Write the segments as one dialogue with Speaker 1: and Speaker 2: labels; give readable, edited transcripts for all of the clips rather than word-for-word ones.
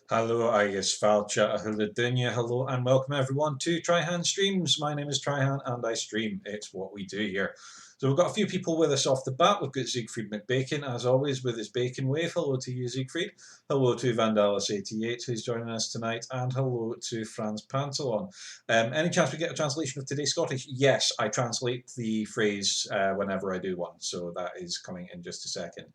Speaker 1: Hello, Agus Falcha, Ahuludunya, hello, and welcome everyone to Tryhan Streams. My name is Tryhan and I stream. It's what we do here. So we've got a few people with us off the bat. We've got Siegfried McBacon, as always, with his bacon wave. Hello to you, Siegfried. Hello to Vandalis88, who's joining us tonight, and hello to Franz Pantalon. Any chance we get a translation of today's Scottish? Yes, I translate the phrase whenever I do one, so that is coming in just a second.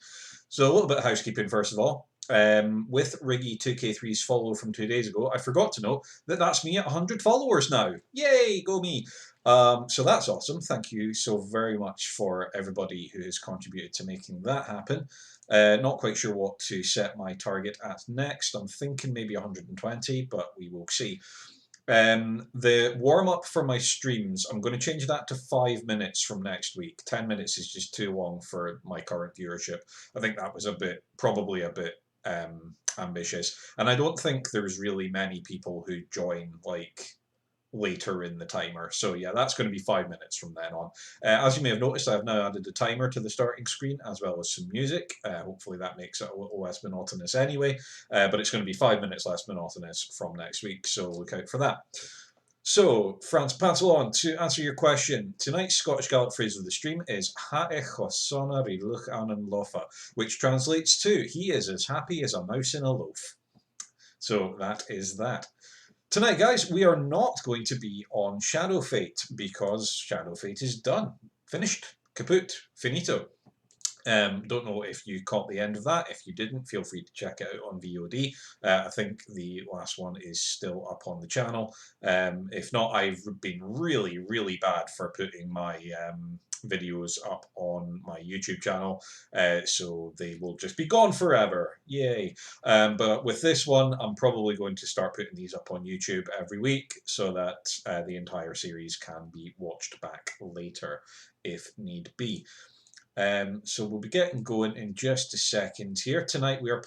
Speaker 1: So a little bit of housekeeping, first of all. With Riggy 2K3's follow from 2 days ago, I forgot to note that that's me at 100 followers now. Yay, go me! So that's awesome. Thank you so very much for everybody who has contributed to making that happen. Not quite sure what to set my target at next. I'm thinking maybe 120, but we will see. The warm up for my streams, I'm going to change that to 5 minutes from next week. 10 minutes is just too long for my current viewership. I think that was probably a bit ambitious. And I don't think there's really many people who join like later in the timer. So yeah, that's going to be 5 minutes from then on. As you may have noticed, I've now added a timer to the starting screen as well as some music. Hopefully that makes it a little less monotonous anyway, but it's going to be 5 minutes less monotonous from next week, so look out for that. So, Franz Pantalon, to answer your question, tonight's Scottish Gaelic phrase of the stream is Ha echosona ri luch anan lofa, which translates to he is as happy as a mouse in a loaf. So that is that. Tonight, guys, we are not going to be on Shadow Fate because Shadow Fate is done, finished, kaput, finito. Don't know if you caught the end of that. If you didn't, feel free to check it out on VOD. I think the last one is still up on the channel. If not, I've been really, really bad for putting my videos up on my YouTube channel, so they will just be gone forever. Yay. But with this one, I'm probably going to start putting these up on YouTube every week so that the entire series can be watched back later if need be. So we'll be getting going in just a second here. Tonight we are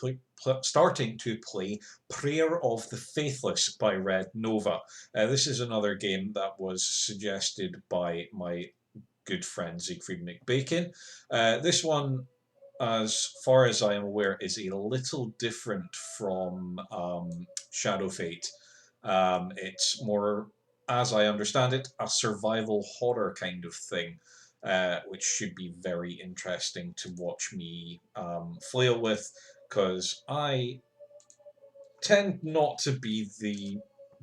Speaker 1: starting to play Prayer of the Faithless by Red Nova. This is another game that was suggested by my good friend Siegfried McBacon. This one, as far as I am aware, is a little different from Shadow Fate. It's more, as I understand it, a survival horror kind of thing. Which should be very interesting to watch me flail with, because I tend not to be the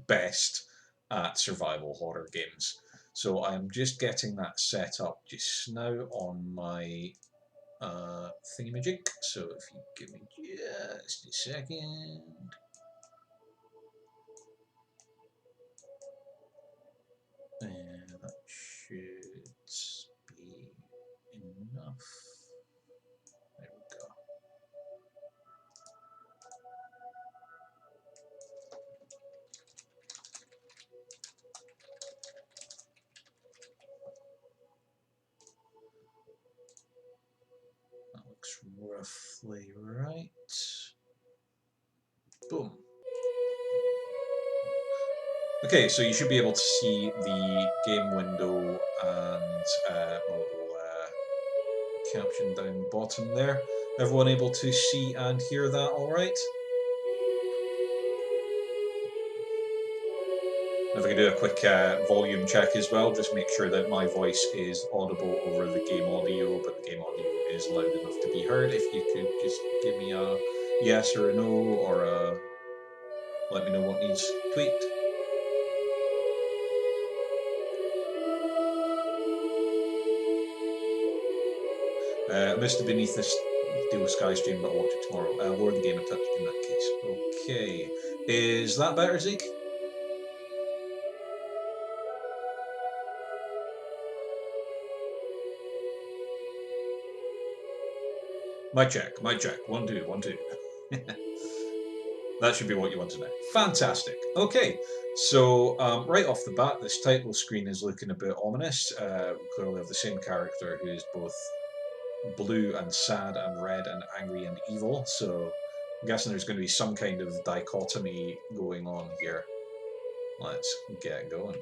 Speaker 1: best at survival horror games. So I'm just getting that set up just now on my thingamajig. So if you give me just a second. And that should be enough. There we go. That looks roughly right. Boom. Okay, so you should be able to see the game window and a little caption down the bottom there. Everyone able to see and hear that all right? If I could do a quick volume check as well, just make sure that my voice is audible over the game audio, but the game audio is loud enough to be heard. If you could just give me a yes or a no, or let me know what needs tweaked. I missed the Beneath This Steel Sky stream, but I'll watch it tomorrow. Lower the game a touch in that case. Okay. Is that better, Zeke? My check. 1, 2, 1, 2. That should be what you want to know. Fantastic. Okay, so right off the bat, this title screen is looking a bit ominous. We clearly have the same character who is both blue and sad and red and angry and evil, so I'm guessing there's going to be some kind of dichotomy going on here. Let's get going.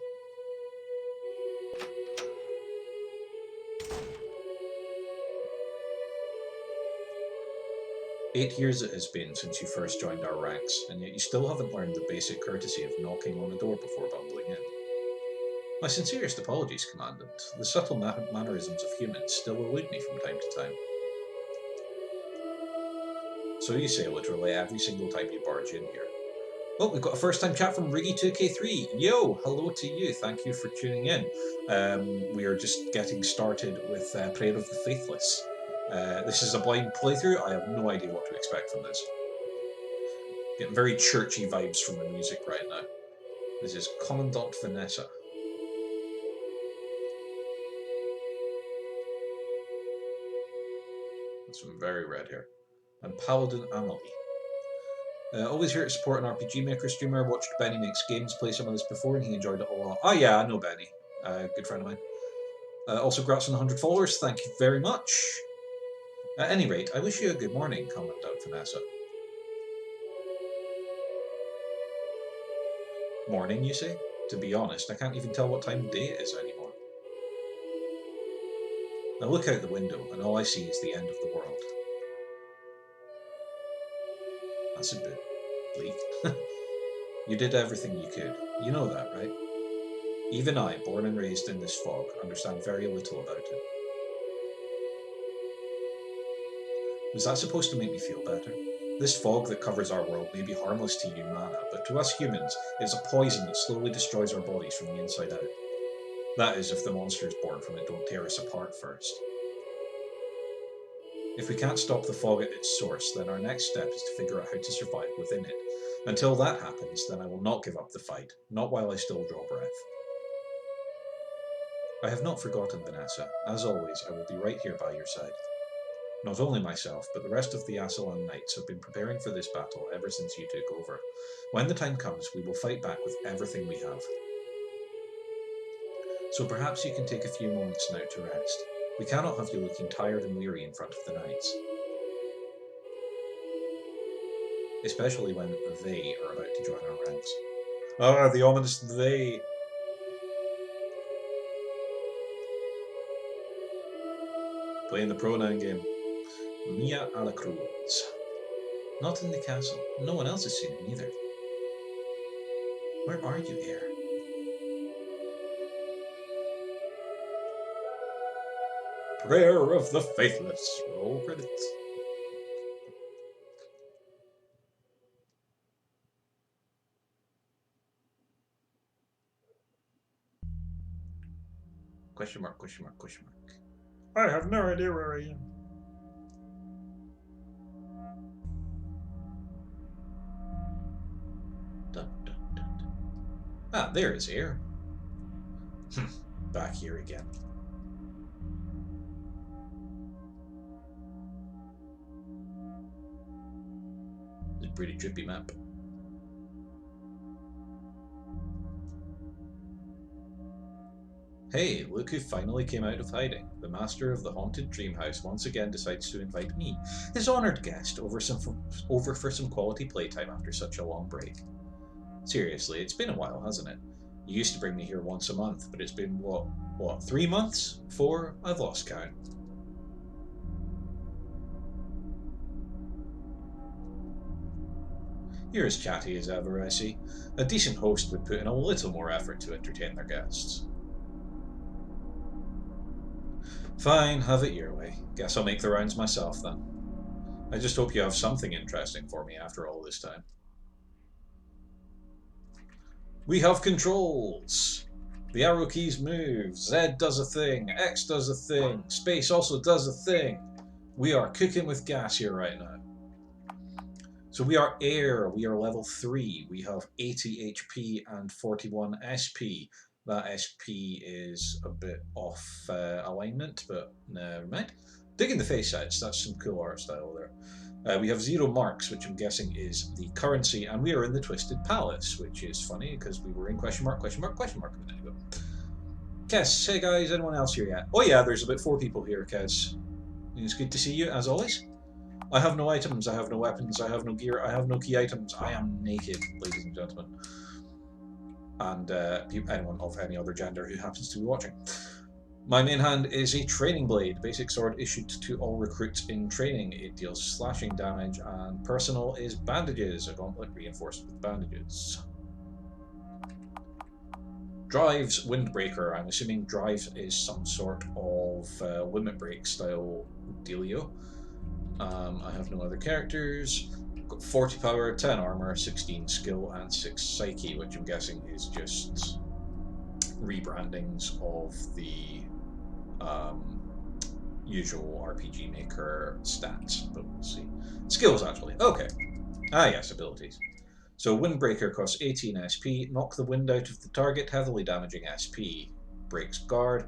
Speaker 1: 8 years it has been since you first joined our ranks, and yet you still haven't learned the basic courtesy of knocking on a door before bumbling in. My sincerest apologies, Commandant. The subtle mannerisms of humans still elude me from time to time. So you say literally every single time you barge in here. Oh, we've got a first-time chat from Riggy2K3. Yo, hello to you. Thank you for tuning in. We are just getting started with Prayer of the Faithless. This is a blind playthrough. I have no idea what to expect from this. Getting very churchy vibes from the music right now. This is Commandant Vanessa. That's some very red hair. And Paladin Amelie. Always here to support an RPG Maker streamer. Watched Benny Makes Games play some of this before and he enjoyed it a lot. Oh yeah, I know Benny. Good friend of mine. Also, congrats on 100 followers. Thank you very much. At any rate, I wish you a good morning, Commandant Vanessa. Morning, you say? To be honest, I can't even tell what time of day it is anymore. I look out the window and all I see is the end of the world. That's a bit bleak. You did everything you could. You know that, right? Even I, born and raised in this fog, understand very little about it. Was that supposed to make me feel better? This fog that covers our world may be harmless to you, Mana, but to us humans, it's a poison that slowly destroys our bodies from the inside out. That is, if the monsters born from it don't tear us apart first. If we can't stop the fog at its source, then our next step is to figure out how to survive within it. Until that happens, then I will not give up the fight, not while I still draw breath. I have not forgotten, Vanessa. As always, I will be right here by your side. Not only myself, but the rest of the Asalan Knights have been preparing for this battle ever since you took over. When the time comes, we will fight back with everything we have. So perhaps you can take a few moments now to rest. We cannot have you looking tired and weary in front of the Knights. Especially when they are about to join our ranks. Ah, the ominous they! Playing the pronoun game. Mia a la Cruz. Not in the castle. No one else is seen either. Where are you, Heir? Prayer of the Faithless. Roll credits. Question mark, question mark, question mark. I have no idea where I am. Dun, dun, dun, dun. Ah, there is Heir. Back here again. It's a pretty trippy map. Hey, look who finally came out of hiding. The master of the haunted dream house once again decides to invite me, his honoured guest, over for some quality playtime after such a long break. Seriously, it's been a while, hasn't it? You used to bring me here once a month, but it's been, what, 3 months? 4? I've lost count. You're as chatty as ever, I see. A decent host would put in a little more effort to entertain their guests. Fine, have it your way. Guess I'll make the rounds myself then. I just hope you have something interesting for me after all this time. We have controls! The arrow keys move, Z does a thing, X does a thing, space also does a thing. We are cooking with gas here right now. So we are Heir, we are level 3, we have 80 HP and 41 SP. That SP is a bit off alignment, but never mind. Digging the face sets, that's some cool art style there. We have 0 marks, which I'm guessing is the currency, and we are in the Twisted Palace, which is funny because we were in question mark, question mark, question mark a minute ago. Kes, hey guys, anyone else here yet? Oh yeah, there's about 4 people here, Kes. It's good to see you, as always. I have no items, I have no weapons, I have no gear, I have no key items. I am naked, ladies and gentlemen. And anyone of any other gender who happens to be watching. My main hand is a training blade, basic sword issued to all recruits in training. It deals slashing damage, and personal is bandages, a gauntlet reinforced with bandages. Drives Windbreaker. I'm assuming Drive is some sort of limit break style dealio. I have no other characters. Got 40 power, 10 armor, 16 skill, and 6 psyche, which I'm guessing is just rebrandings of the usual RPG Maker stats, but we'll see. Skills, actually. Okay. Ah, yes, abilities. So Windbreaker costs 18 SP, knock the wind out of the target, heavily damaging SP, breaks guard,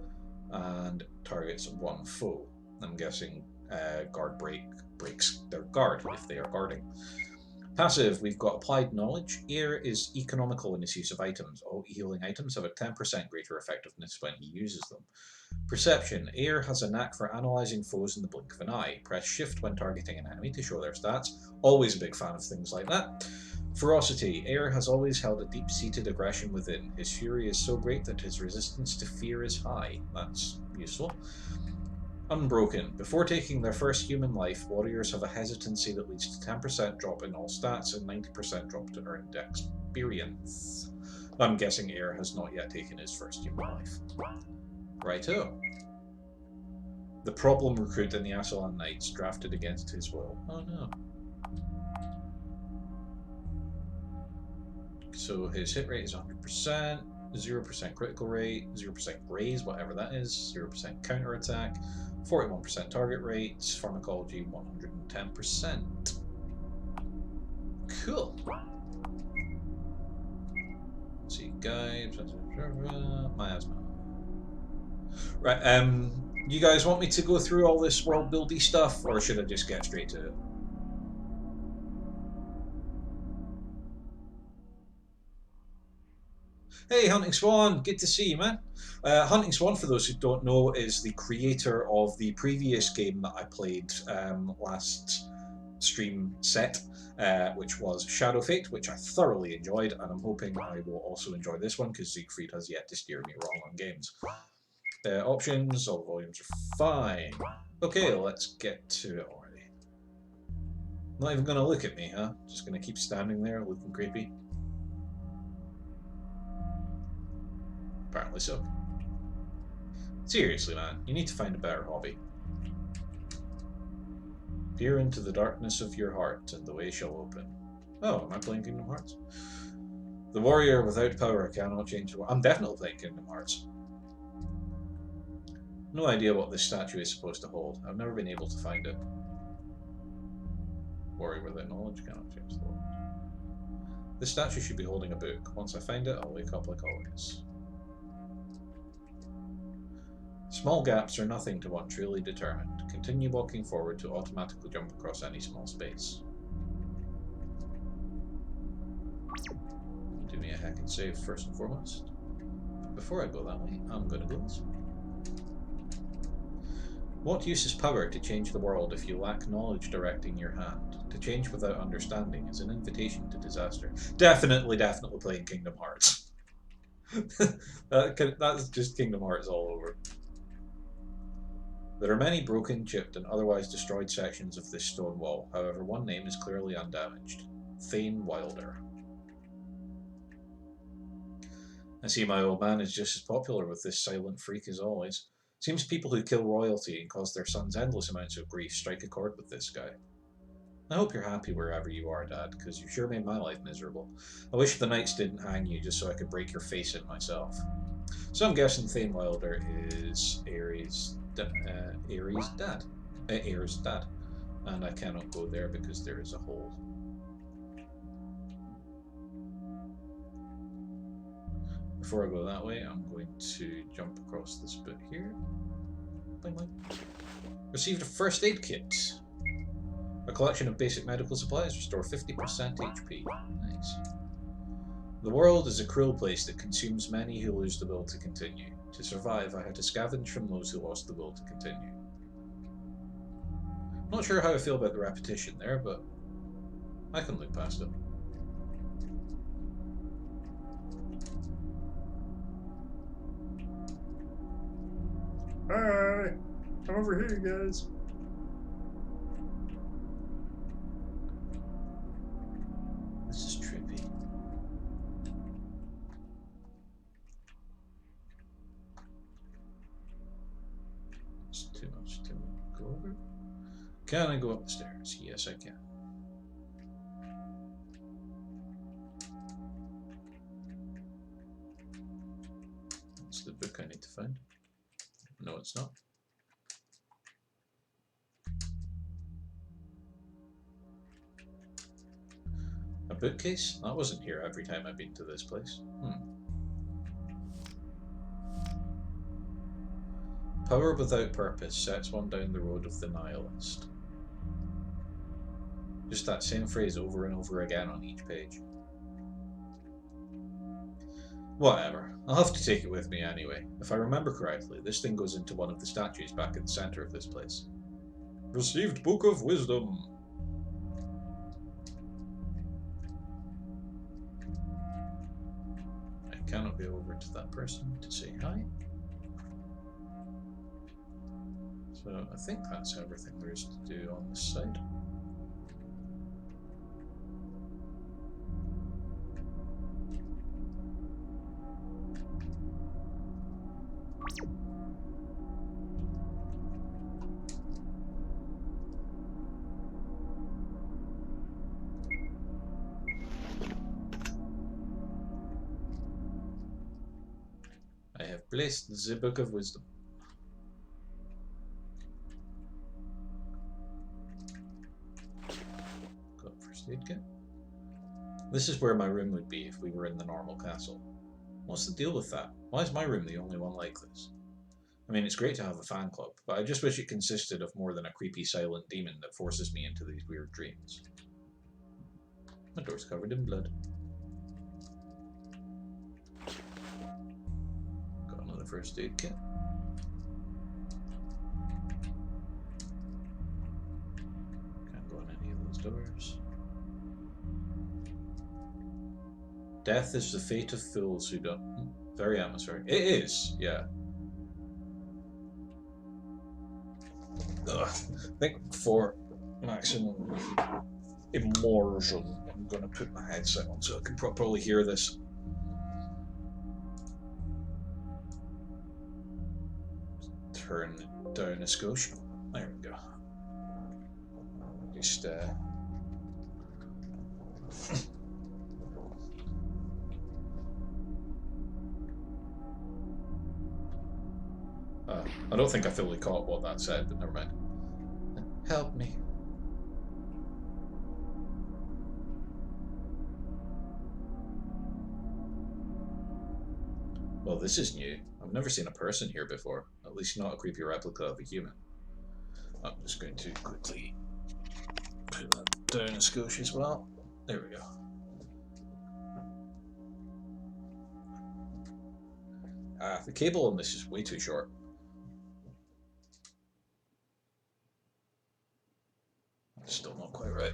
Speaker 1: and targets one foe. I'm guessing guard breaks their guard if they are guarding. Passive, we've got Applied Knowledge. Air is economical in its use of items. All healing items have a 10% greater effectiveness when he uses them. Perception, Air has a knack for analysing foes in the blink of an eye. Press shift when targeting an enemy to show their stats. Always a big fan of things like that. Ferocity, Air has always held a deep-seated aggression within. His fury is so great that his resistance to fear is high. That's useful. Unbroken. Before taking their first human life, warriors have a hesitancy that leads to 10% drop in all stats and 90% drop to earned experience. I'm guessing Air has not yet taken his first human life. Righto. The problem recruit in the Assalan Knights, drafted against his will. Oh no. So his hit rate is 100%, 0% critical rate, 0% graze, whatever that is, 0% counter attack, 41% target rate, pharmacology 110%. Cool. Let's see, guide, miasma. Right, you guys want me to go through all this world buildy stuff, or should I just get straight to it? Hey, Hunting Swan, good to see you, man. Hunting Swan, for those who don't know, is the creator of the previous game that I played last stream set, which was Shadow Fate, which I thoroughly enjoyed, and I'm hoping I will also enjoy this one because Siegfried has yet to steer me wrong on games. Options, all the volumes are fine. Okay, let's get to it already. Not even going to look at me, huh? Just going to keep standing there looking creepy. Apparently so. Seriously, man, you need to find a better hobby. Peer into the darkness of your heart, and the way shall open. Oh, am I playing Kingdom Hearts? The warrior without power cannot change the world. I'm definitely playing Kingdom Hearts. No idea what this statue is supposed to hold. I've never been able to find it. Warrior without knowledge cannot change the world. This statue should be holding a book. Once I find it, I'll wake up like always. Small gaps are nothing to one truly determined. Continue walking forward to automatically jump across any small space. Do me a hack and save first and foremost. But before I go that way, I'm going to go this way. What use is power to change the world if you lack knowledge directing your hand? To change without understanding is an invitation to disaster. Definitely playing Kingdom Hearts. That's just Kingdom Hearts all over. There are many broken, chipped, and otherwise destroyed sections of this stone wall. However, one name is clearly undamaged. Thane Wilder. I see my old man is just as popular with this silent freak as always. Seems people who kill royalty and cause their sons endless amounts of grief strike a chord with this guy. I hope you're happy wherever you are, Dad, because you sure made my life miserable. I wish the knights didn't hang you just so I could break your face in myself. So I'm guessing Thane Wilder is Ares' dad. Aer's dad. And I cannot go there because there is a hole. Before I go that way, I'm going to jump across this bit here. Bling, bling. Received a first aid kit. A collection of basic medical supplies restore 50% HP. Nice. The world is a cruel place that consumes many who lose the will to continue. To survive, I had to scavenge from those who lost the will to continue. Not sure how I feel about the repetition there, but I can look past it. Hi! I'm over here, guys. This is trippy. It's too much to go over. Can I go up the stairs? Yes, I can. That's the book I need to find. No, it's not. A bookcase? That wasn't here every time I've been to this place. Power without purpose sets one down the road of the nihilist. Just that same phrase over and over again on each page. Whatever. I'll have to take it with me anyway. If I remember correctly, this thing goes into one of the statues back at the center of this place. Received Book of Wisdom. I cannot go over to that person to say hi. So I think that's everything there is to do on this side. I have placed the Book of Wisdom. Got first aid kit. This is where my room would be if we were in the normal castle. What's the deal with that? Why is my room the only one like this? I mean, it's great to have a fan club, but I just wish it consisted of more than a creepy silent demon that forces me into these weird dreams. My door's covered in blood. Got another first aid kit. Can't go in any of those doors. Death is the fate of fools who don't... Very atmospheric. It is, yeah. Ugh. I think for maximum immersion, I'm going to put my headset on so I can properly hear this. Turn it down a skosh. There we go. Just I don't think I fully caught what that said, but never mind. Help me. Well, this is new. I've never seen a person here before, at least not a creepy replica of a human. I'm just going to quickly put that down a skosh as well. There we go. The cable on this is way too short. Still not quite right.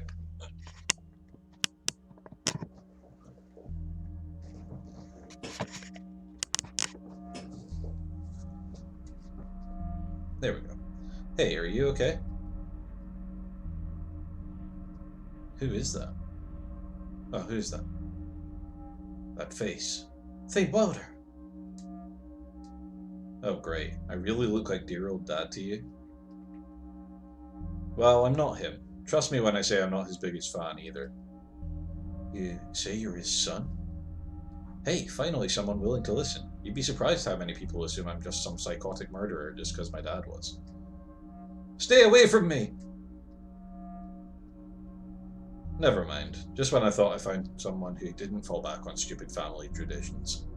Speaker 1: There we go. Hey, are you okay? Who is that? Oh, who's that? That face. Faye Wilder! Oh, great. I really look like dear old dad to you? Well, I'm not him. Trust me when I say I'm not his biggest fan either. You say you're his son? Hey, finally someone willing to listen. You'd be surprised how many people assume I'm just some psychotic murderer just because my dad was. Stay away from me! Never mind. Just when I thought I found someone who didn't fall back on stupid family traditions.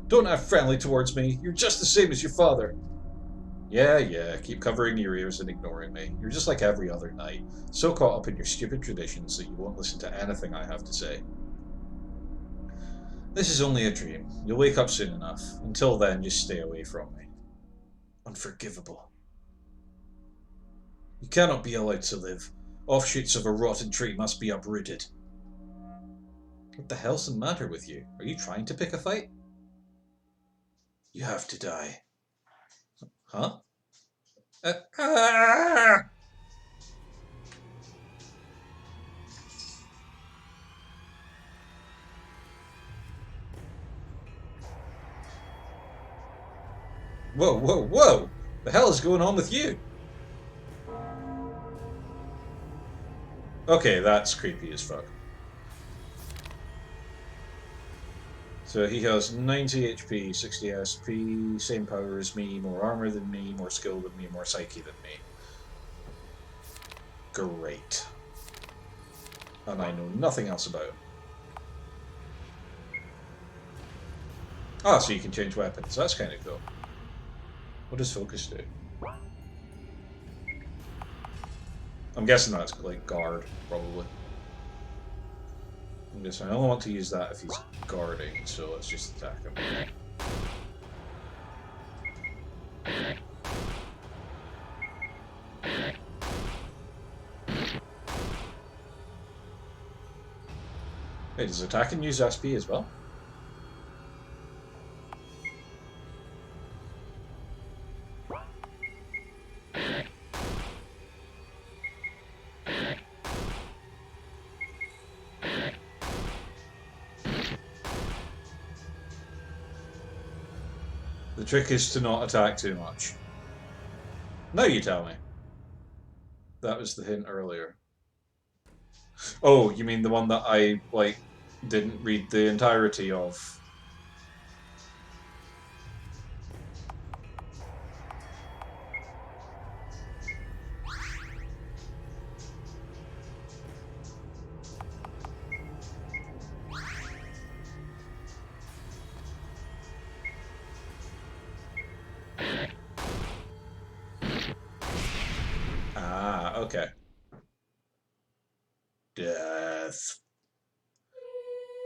Speaker 1: Don't act friendly towards me. You're just the same as your father. Yeah, keep covering your ears and ignoring me. You're just like every other knight, so caught up in your stupid traditions that you won't listen to anything I have to say. This is only a dream. You'll wake up soon enough. Until then, just stay away from me. Unforgivable. You cannot be allowed to live. Offshoots of a rotten tree must be uprooted. What the hell's the matter with you? Are you trying to pick a fight? You have to die. Huh? Ah! Whoa, whoa, whoa! The hell is going on with you? Okay, that's creepy as fuck. So he has 90 HP, 60 SP, same power as me, more armor than me, more skill than me, more psyche than me. Great. And I know nothing else about him. Ah, so you can change weapons. That's kind of cool. What does focus do? I'm guessing that's like guard, probably. I'm guessing I only want to use that if he's guarding, so let's just attack him. Wait, does attacking use SP as well? The trick is to not attack too much. Now you tell me. That was the hint earlier. Oh, you mean the one that I, like, didn't read the entirety of? Ah, okay. Death.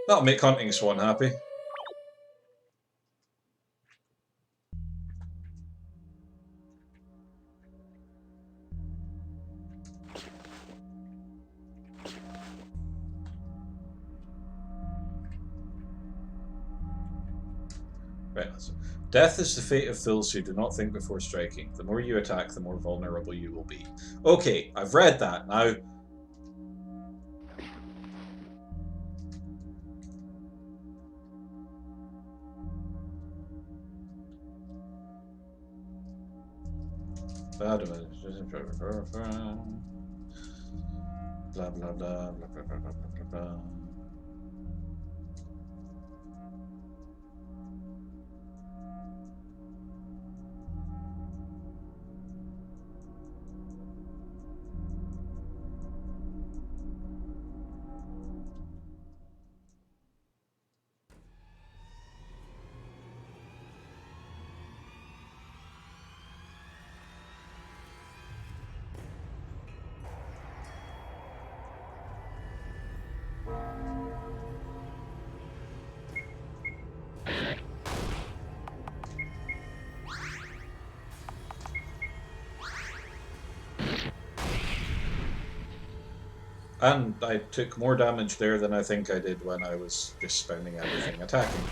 Speaker 1: That'll make Hunting Swan happy. Right. Death is the fate of those who do not think before striking. The more you attack, the more vulnerable you will be. Okay, I've read that now. Blah blah blah blah blah blah blah blah. And I took more damage there than I think I did when I was just spending everything attacking.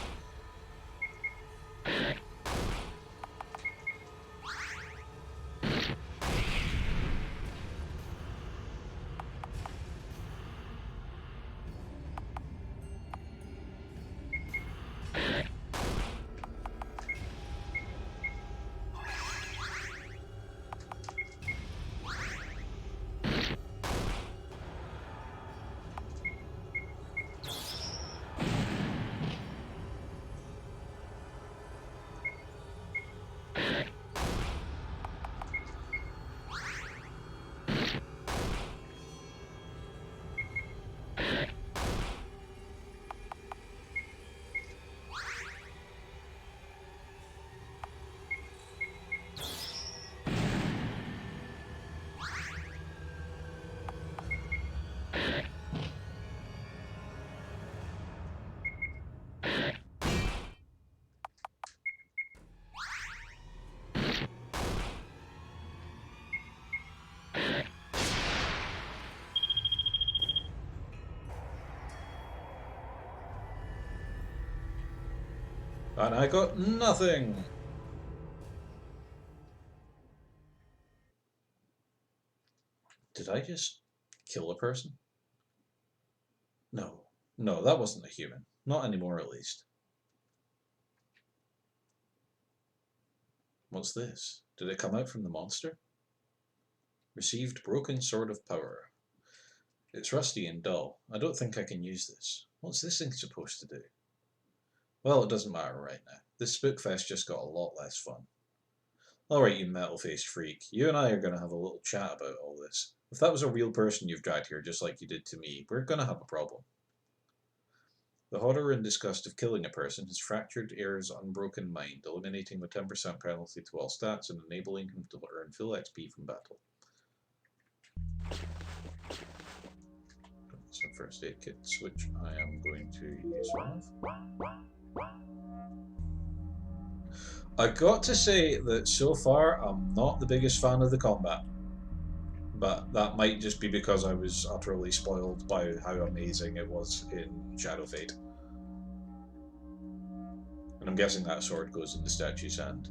Speaker 1: And I got nothing. Did I just kill a person? No. No, that wasn't a human. Not anymore, at least. What's this? Did it come out from the monster? Received broken sword of power. It's rusty and dull. I don't think I can use this. What's this thing supposed to do? Well, it doesn't matter right now. This Spookfest just got a lot less fun. Alright, you metal-faced freak. You and I are going to have a little chat about all this. If that was a real person you've dragged here just like you did to me, we're going to have a problem. The horror and disgust of killing a person has fractured Air's unbroken mind, eliminating the 10% penalty to all stats and enabling him to earn full XP from battle. Some first aid kits, which I am going to use one of. I got to say that so far I'm not the biggest fan of the combat, but that might just be because I was utterly spoiled by how amazing it was in Shadow Fate. And I'm guessing that sword goes in the statue's hand.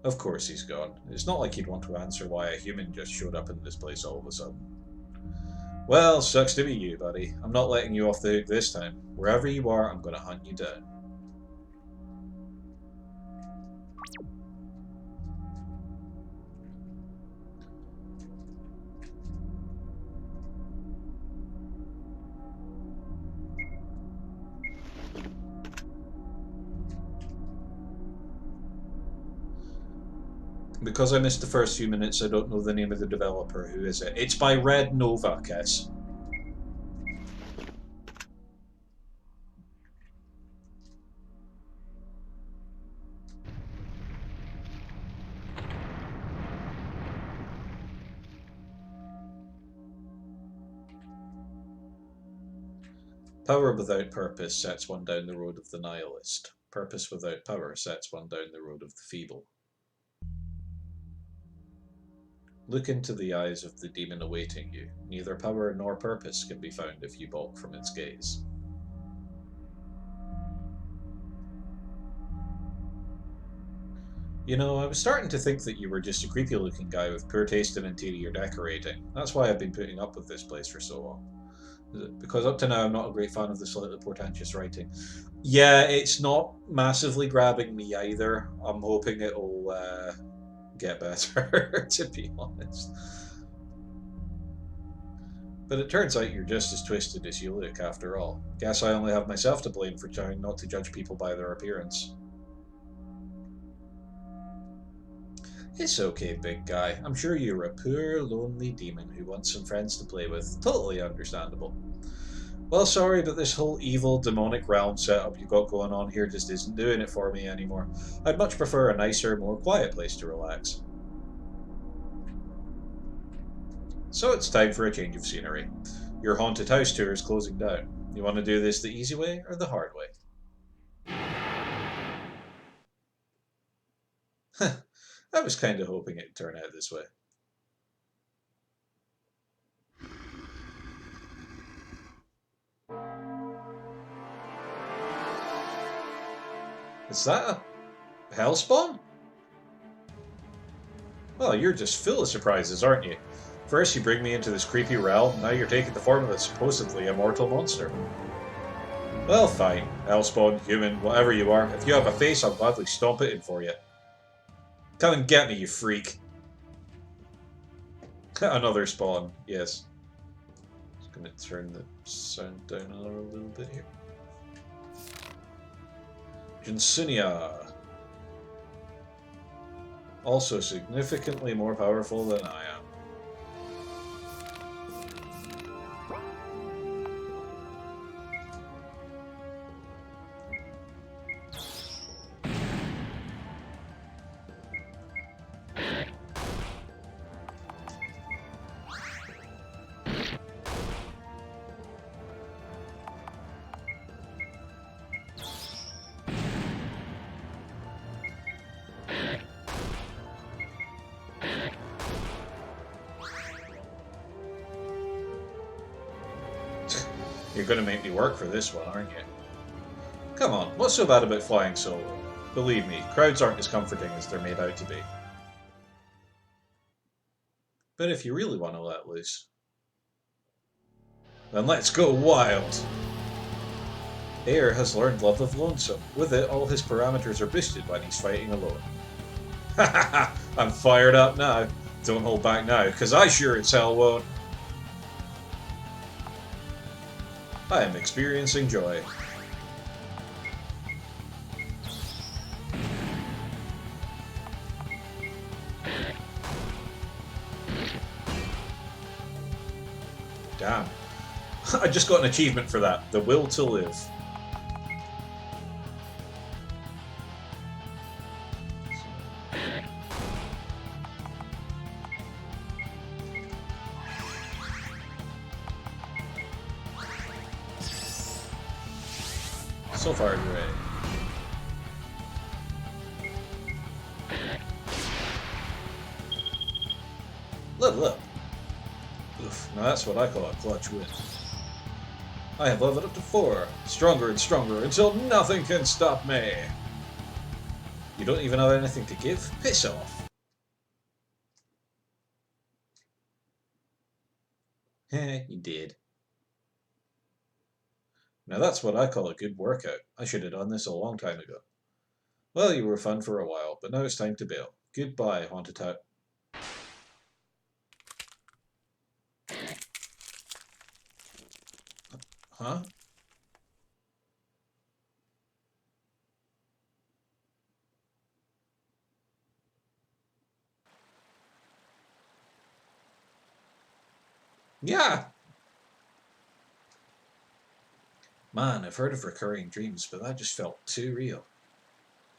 Speaker 1: Of course he's gone. It's not like he'd want to answer why a human just showed up in this place all of a sudden. Well, sucks to be you, buddy. I'm not letting you off the hook this time. Wherever you are, I'm going to hunt you down. Because I missed the first few minutes, I don't know the name of the developer. Who is it? It's by Red Nova, Kiss. Power without purpose sets one down the road of the nihilist. Purpose without power sets one down the road of the feeble. Look into the eyes of the demon awaiting you. Neither power nor purpose can be found if you balk from its gaze. You know, I was starting to think that you were just a creepy looking guy with poor taste in interior decorating. That's why I've been putting up with this place for so long. Because up to now I'm not a great fan of the slightly portentous writing. Yeah, it's not massively grabbing me either. I'm hoping it'll get better, to be honest. But it turns out you're just as twisted as you look, after all. Guess I only have myself to blame for trying not to judge people by their appearance. It's okay, big guy. I'm sure you're a poor, lonely demon who wants some friends to play with. Totally understandable. Well, sorry, but this whole evil, demonic realm setup you got going on here just isn't doing it for me anymore. I'd much prefer a nicer, more quiet place to relax. So it's time for a change of scenery. Your haunted house tour is closing down. You want to do this the easy way or the hard way? I was kind of hoping it'd turn out this way. Is that a hellspawn? Well, you're just full of surprises, aren't you? First you bring me into this creepy realm, now you're taking the form of a supposedly immortal monster. Well, fine. Hellspawn, human, whatever you are. If you have a face, I'll gladly stomp it in for you. Come and get me, you freak. Another spawn, yes. Just gonna turn the sound down a little bit here. Jinsunia. Also significantly more powerful than I am. You're going to make me work for this one, aren't you? Come on, what's so bad about flying solo? Believe me, crowds aren't as comforting as they're made out to be. But if you really want to let loose, then let's go wild! Air has learned love of lonesome. With it, all his parameters are boosted when he's fighting alone. Ha ha ha! I'm fired up now. Don't hold back now, because I sure as hell won't. I am experiencing joy. Damn. I just got an achievement for that. The will to live. So far, great. Level up. Oof, now that's what I call a clutch win. I have leveled up to 4. Stronger and stronger until nothing can stop me. You don't even have anything to give? Piss off. Heh, you did. Now that's what I call a good workout. I should have done this a long time ago. Well, you were fun for a while, but now it's time to bail. Goodbye, Haunted Hut. Huh? Yeah! Man, I've heard of recurring dreams, but that just felt too real.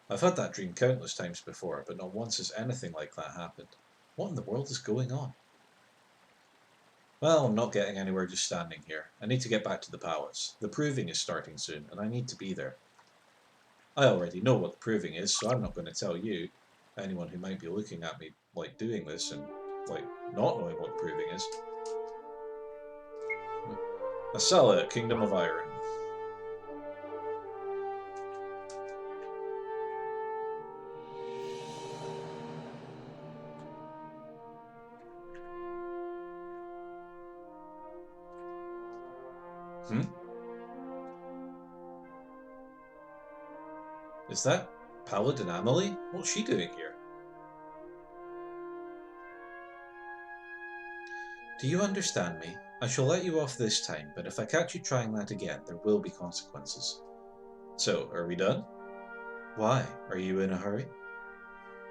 Speaker 1: I've had that dream countless times before, but not once has anything like that happened. What in the world is going on? Well, I'm not getting anywhere just standing here. I need to get back to the palace. The proving is starting soon, and I need to be there. I already know what the proving is, so I'm not going to tell you, anyone who might be looking at me like doing this and like not knowing what the proving is. Asala, Kingdom of Iron. Hmm? Is that Paladin Amelie? What's she doing here? Do you understand me? I shall let you off this time, but if I catch you trying that again, there will be consequences. So, are we done? Why? Are you in a hurry?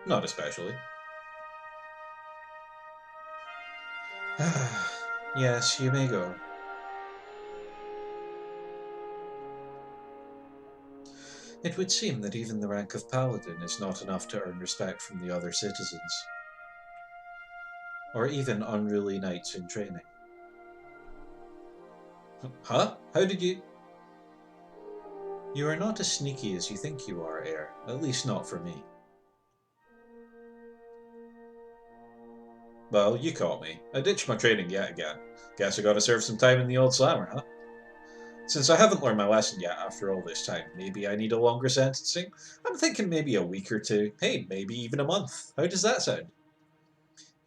Speaker 1: Not especially. Yes, you may go. It would seem that even the rank of Paladin is not enough to earn respect from the other citizens, or even unruly knights in training. Huh? How did you... You are not as sneaky as you think you are, Heir. At least not for me. Well, you caught me. I ditched my training yet again. Guess I gotta serve some time in the old slammer, huh? Since I haven't learned my lesson yet after all this time, maybe I need a longer sentencing? I'm thinking maybe a week or two. Hey, maybe even a month. How does that sound?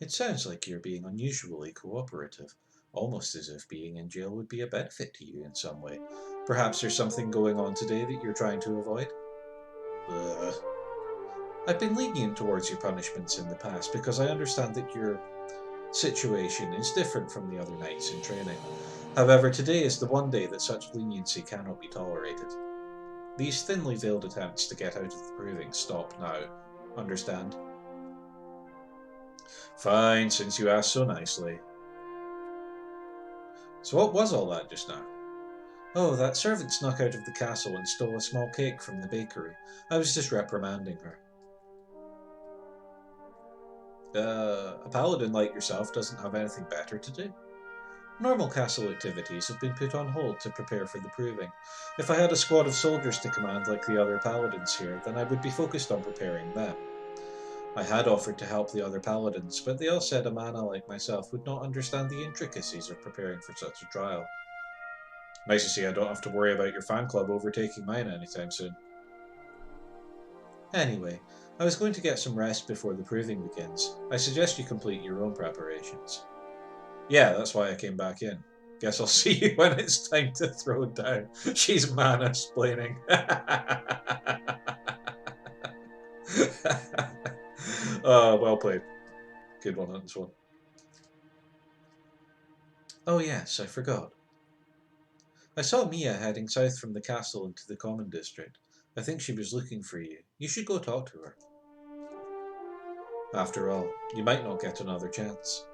Speaker 1: It sounds like you're being unusually cooperative. Almost as if being in jail would be a benefit to you in some way. Perhaps there's something going on today that you're trying to avoid? Ugh. I've been lenient towards your punishments in the past because I understand that your situation is different from the other knights in training. However, today is the one day that such leniency cannot be tolerated. These thinly veiled attempts to get out of the proving stop now. Understand? Fine, since you asked so nicely. So what was all that just now? Oh, that servant snuck out of the castle and stole a small cake from the bakery. I was just reprimanding her. A paladin like yourself doesn't have anything better to do? Normal castle activities have been put on hold to prepare for the proving. If I had a squad of soldiers to command like the other paladins here, then I would be focused on preparing them. I had offered to help the other paladins, but they all said a mana like myself would not understand the intricacies of preparing for such a trial. Nice to see I don't have to worry about your fan club overtaking mine anytime soon. Anyway, I was going to get some rest before the proving begins. I suggest you complete your own preparations. Yeah, that's why I came back in. Guess I'll see you when it's time to throw down. She's mana-splaining. Well played. Good one on this one. Oh yes, I forgot. I saw Mia heading south from the castle into the common district. I think she was looking for you. You should go talk to her. After all, you might not get another chance.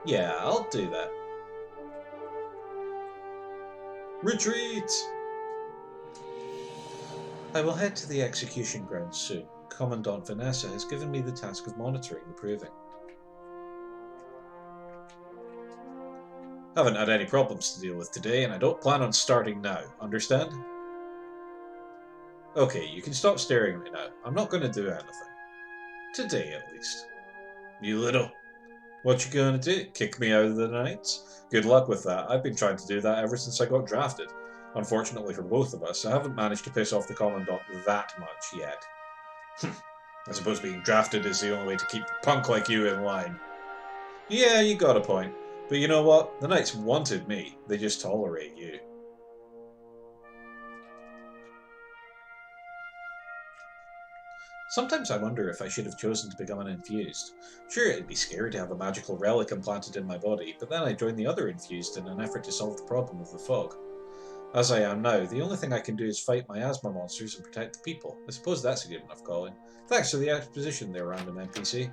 Speaker 1: Yeah, I'll do that. Retreat! I will head to the execution grounds soon. Commandant Vanessa has given me the task of monitoring the proving. Haven't had any problems to deal with today, and I don't plan on starting now. Understand? Okay, you can stop staring at me now. I'm not going to do anything. Today, at least. You little... What you gonna do? Kick me out of the Knights? Good luck with that. I've been trying to do that ever since I got drafted. Unfortunately for both of us, I haven't managed to piss off the Commandant that much yet. I suppose being drafted is the only way to keep a punk like you in line. Yeah, you got a point. But you know what? The Knights wanted me. They just tolerate you. Sometimes I wonder if I should have chosen to become an infused. Sure, it'd be scary to have a magical relic implanted in my body, but then I'd join the other infused in an effort to solve the problem of the fog. As I am now, the only thing I can do is fight my asthma monsters and protect the people. I suppose that's a good enough calling. Thanks for the exposition there, random NPC.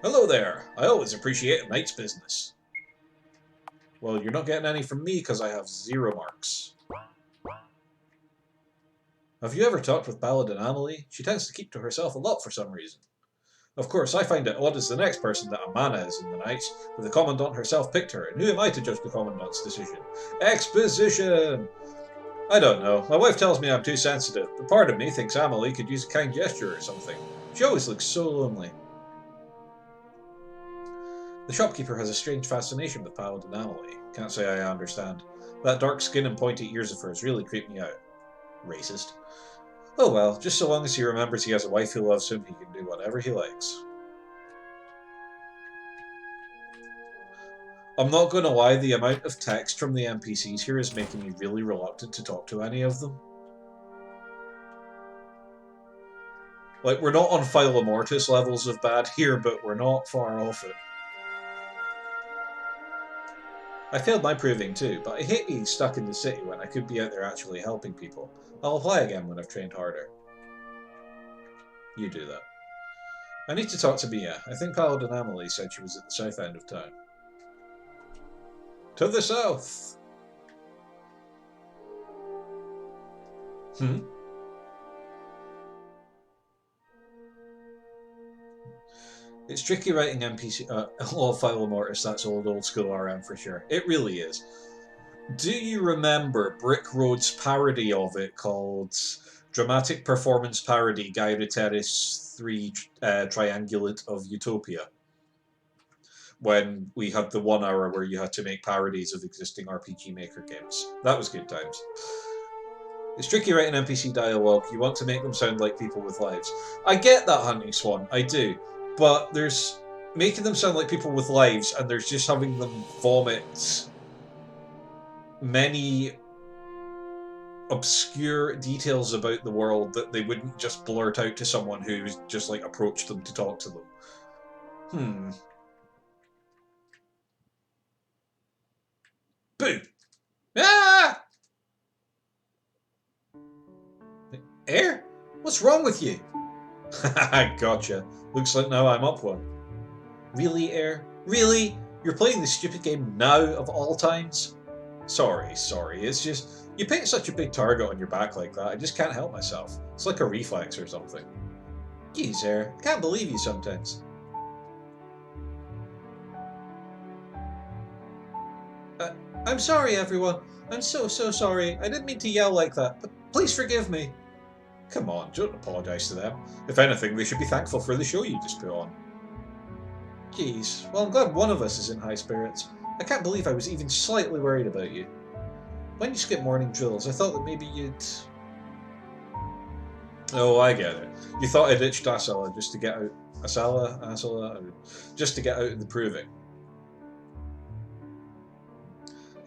Speaker 1: Hello there! I always appreciate a knight's business. Well, you're not getting any from me because I have 0 marks. Have you ever talked with Paladin Amelie? She tends to keep to herself a lot for some reason. Of course, I find it odd as the next person that Amana is in the Knights, but the Commandant herself picked her, and who am I to judge the Commandant's decision? Exposition! I don't know. My wife tells me I'm too sensitive, but part of me thinks Amelie could use a kind gesture or something. She always looks so lonely. The shopkeeper has a strange fascination with Paladin Amelie. Can't say I understand. That dark skin and pointy ears of hers really creep me out. Racist. Oh well, just so long as he remembers he has a wife who loves him, he can do whatever he likes. I'm not gonna lie, the amount of text from the NPCs here is making me really reluctant to talk to any of them. Like, we're not on Philomortis levels of bad here, but we're not far off it. I failed my proving too, but I hate being stuck in the city when I could be out there actually helping people. I'll apply again when I've trained harder. You do that. I need to talk to Mia. I think Paladin Amelie said she was at the south end of town. To the south! It's tricky writing NPC... Law of Philomortis, that's old school RM for sure. It really is. Do you remember Brick Road's parody of it called Dramatic Performance Parody Guy Terrace 3 Triangulate of Utopia? When we had the 1 hour where you had to make parodies of existing RPG Maker games. That was good times. It's tricky writing NPC dialogue. You want to make them sound like people with lives. I get that, Hunting Swan, I do. But there's making them sound like people with lives, and there's just having them vomit many obscure details about the world that they wouldn't just blurt out to someone who's just like approached them to talk to them. Boo! Ah! Air? What's wrong with you? Gotcha. Looks like now I'm up one. Really, Air? Really? You're playing this stupid game now, of all times? Sorry. It's just, you paint such a big target on your back like that, I just can't help myself. It's like a reflex or something. Geez, Air. I can't believe you sometimes. I'm sorry, everyone. I'm so sorry. I didn't mean to yell like that, but please forgive me. Come on, don't apologise to them. If anything, they should be thankful for the show you just put on. Jeez, well I'm glad one of us is in high spirits. I can't believe I was even slightly worried about you. When you skip morning drills, I thought that maybe you'd... Oh, I get it. You thought I ditched Asala just to get out... Asala? Just to get out of the proving.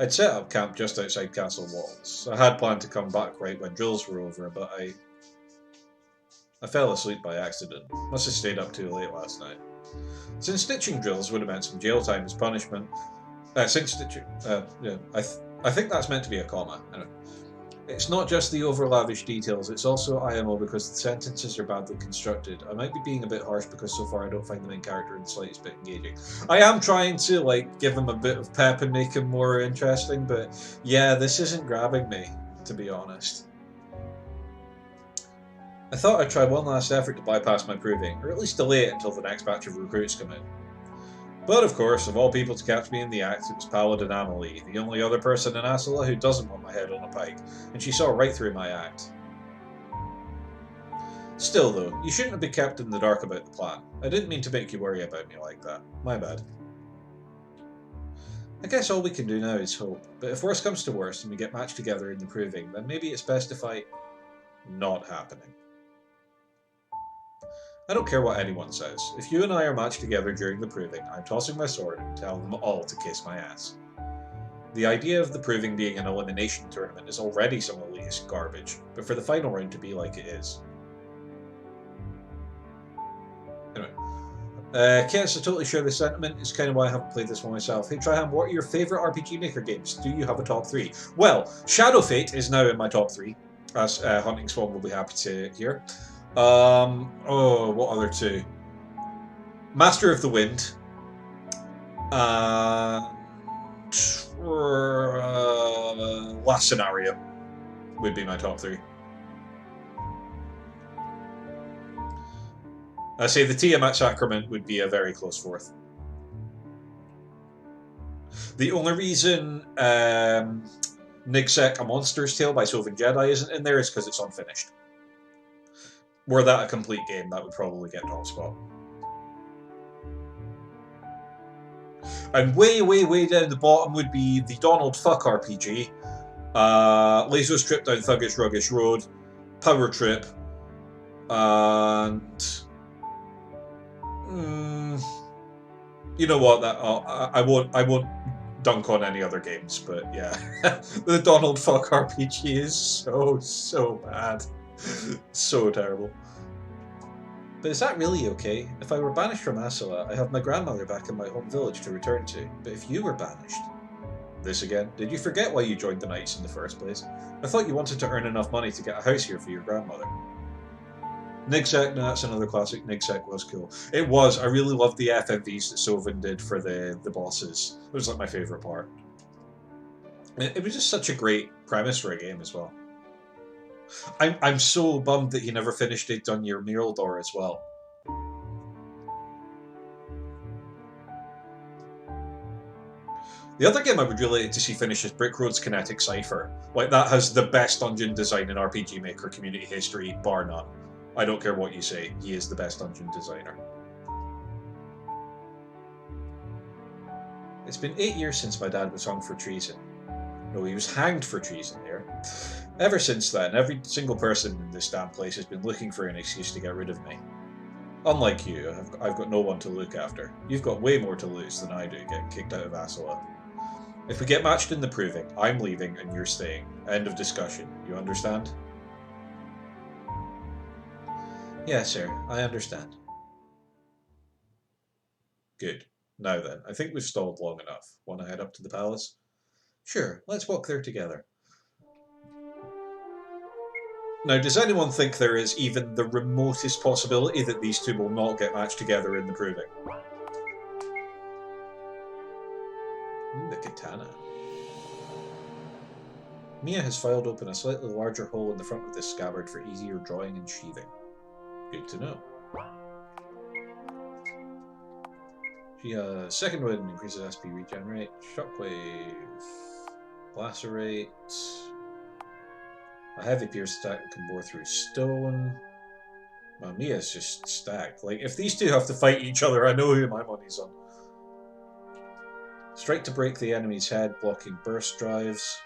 Speaker 1: I'd set up camp just outside castle walls. I had planned to come back right when drills were over, but I fell asleep by accident. Must have stayed up too late last night. Since ditching drills would have meant some jail time as punishment... I think that's meant to be a comma. Anyway. It's not just the over-lavish details, it's also IMO because the sentences are badly constructed. I might be being a bit harsh because so far I don't find the main character in the slightest bit engaging. I am trying to, like, give him a bit of pep and make him more interesting, but yeah, this isn't grabbing me, to be honest. I thought I'd try one last effort to bypass my proving, or at least delay it until the next batch of recruits come in. But of course, of all people to catch me in the act, it was Paladin Amelie, the only other person in Asala who doesn't want my head on a pike, and she saw right through my act. Still though, you shouldn't have been kept in the dark about the plan. I didn't mean to make you worry about me like that. My bad. I guess all we can do now is hope, but if worse comes to worse and we get matched together in the proving, then maybe it's best if not happening. I don't care what anyone says. If you and I are matched together during the proving, I'm tossing my sword and telling them all to kiss my ass. The idea of the proving being an elimination tournament is already some elitist garbage, but for the final round to be like it is. Anyway. Yes, I totally share this sentiment. It's kind of why I haven't played this one myself. Hey Tryham, what are your favourite RPG Maker games? Do you have a top 3? Well, Shadow Fate is now in my top 3, as Hunting Swan will be happy to hear. What other two? Master of the Wind. Last Scenario would be my top 3. I say the Tiamat Sacrament would be a very close 4th. The only reason Nigsek, A Monster's Tale by Sylvan Jedi isn't in there is because it's unfinished. Were that a complete game, that would probably get top spot. And way, way, way down the bottom would be the Donald Fuck RPG, Lazos Trip Down Thuggish Ruggish Road, Power Trip, and... you know what? I won't dunk on any other games, but yeah, the Donald Fuck RPG is so bad. So terrible. But is that really okay? If I were banished from Asala, I have my grandmother back in my home village to return to. But if you were banished... This again? Did you forget why you joined the Knights in the first place? I thought you wanted to earn enough money to get a house here for your grandmother. Nigsek, no, that's another classic. Nigsek was cool. It was. I really loved the FMVs that Sylvan did for the bosses. It was like my favourite part. It was just such a great premise for a game as well. I'm so bummed that he never finished it on your Miraldor as well. The other game I would really like to see finish is Brick Road's Kinetic Cipher. Like, that has the best dungeon design in RPG Maker community history, bar none. I don't care what you say, he is the best dungeon designer. It's been 8 years since my dad was hung for treason. No, he was hanged for treason here. Ever since then, every single person in this damn place has been looking for an excuse to get rid of me. Unlike you, I've got no one to look after. You've got way more to lose than I do getting kicked out of Asala. If we get matched in the proving, I'm leaving and you're staying. End of discussion. You understand? Yes, sir. I understand. Good. Now then, I think we've stalled long enough. Want to head up to the palace? Sure, let's walk there together. Now, does anyone think there is even the remotest possibility that these two will not get matched together in the proving? The katana. Mia has filed open a slightly larger hole in the front of this scabbard for easier drawing and sheathing. Good to know. She has Second Wind, increases SP regenerate, Shockwave, Lacerate, a heavy pierce attack that can bore through stone. Well, Mia's just stacked. Like, if these two have to fight each other, I know who my money's on. Strike to break the enemy's head, blocking burst drives.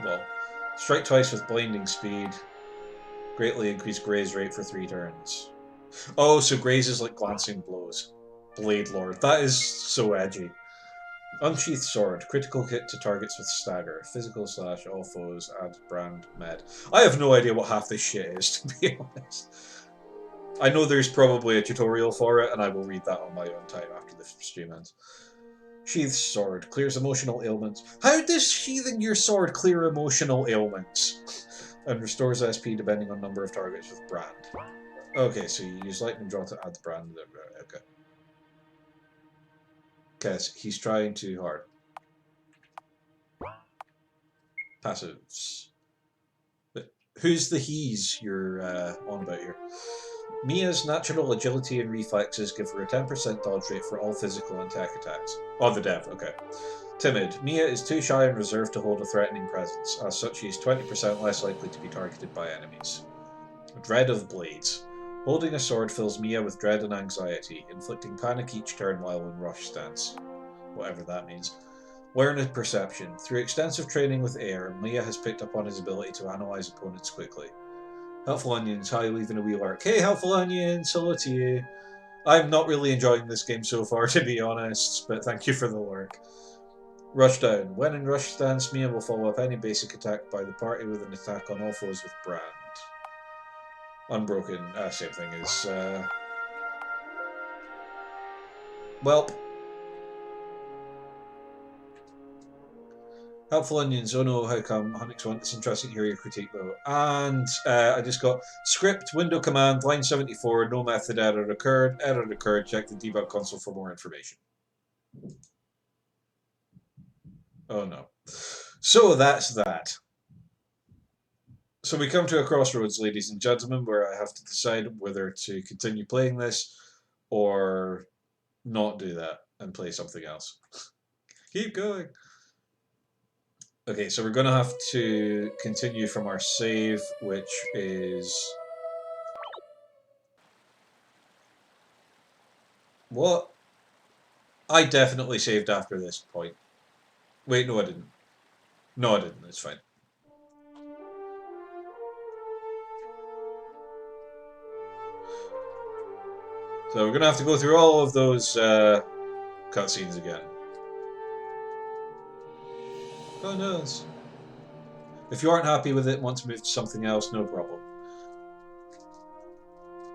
Speaker 1: well, strike twice with blinding speed. Greatly increase graze rate for 3 turns. Oh, so graze is like glancing blows. Blade Lord. That is so edgy. Unsheathed Sword. Critical hit to targets with stagger. Physical slash all foes. Add brand med. I have no idea what half this shit is, to be honest. I know there's probably a tutorial for it, and I will read that on my own time after the stream ends. Sheathed Sword. Clears emotional ailments. How does sheathing your sword clear emotional ailments? And restores SP depending on number of targets with brand. Okay, so you use lightning draw to add the brand. Okay. Okay, so he's trying too hard. Passives. But who's the he's you're on about here? Mia's natural agility and reflexes give her a 10% dodge rate for all physical and tech attacks. Oh, the dev, okay. Timid. Mia is too shy and reserved to hold a threatening presence. As such, she is 20% less likely to be targeted by enemies. Dread of blades. Holding a sword fills Mia with dread and anxiety, inflicting panic each turn while in rush stance. Whatever that means. Learned perception. Through extensive training with air, Mia has picked up on his ability to analyze opponents quickly. Helpful Onions, hi, leaving a wee lurk. Hey, Helpful Onions, hello to you. I'm not really enjoying this game so far, to be honest, but thank you for the lurk. Rushdown. When in rush stance, Mia will follow up any basic attack by the party with an attack on all foes with brand. Unbroken. Same thing as... Welp. Helpful Onions. Oh no, how come? Hunix1, it's interesting to hear your critique though. And I just got script, window command, line 74, no method error occurred. Error occurred. Check the debug console for more information. Oh no. So that's that. So we come to a crossroads, ladies and gentlemen, where I have to decide whether to continue playing this or not do that and play something else. Keep going. Okay, so we're going to have to continue from our save, which is... What? I definitely saved after this point. Wait, no I didn't. No I didn't, it's fine. So we're going to have to go through all of those cutscenes again. Oh no. If you aren't happy with it and want to move to something else, no problem.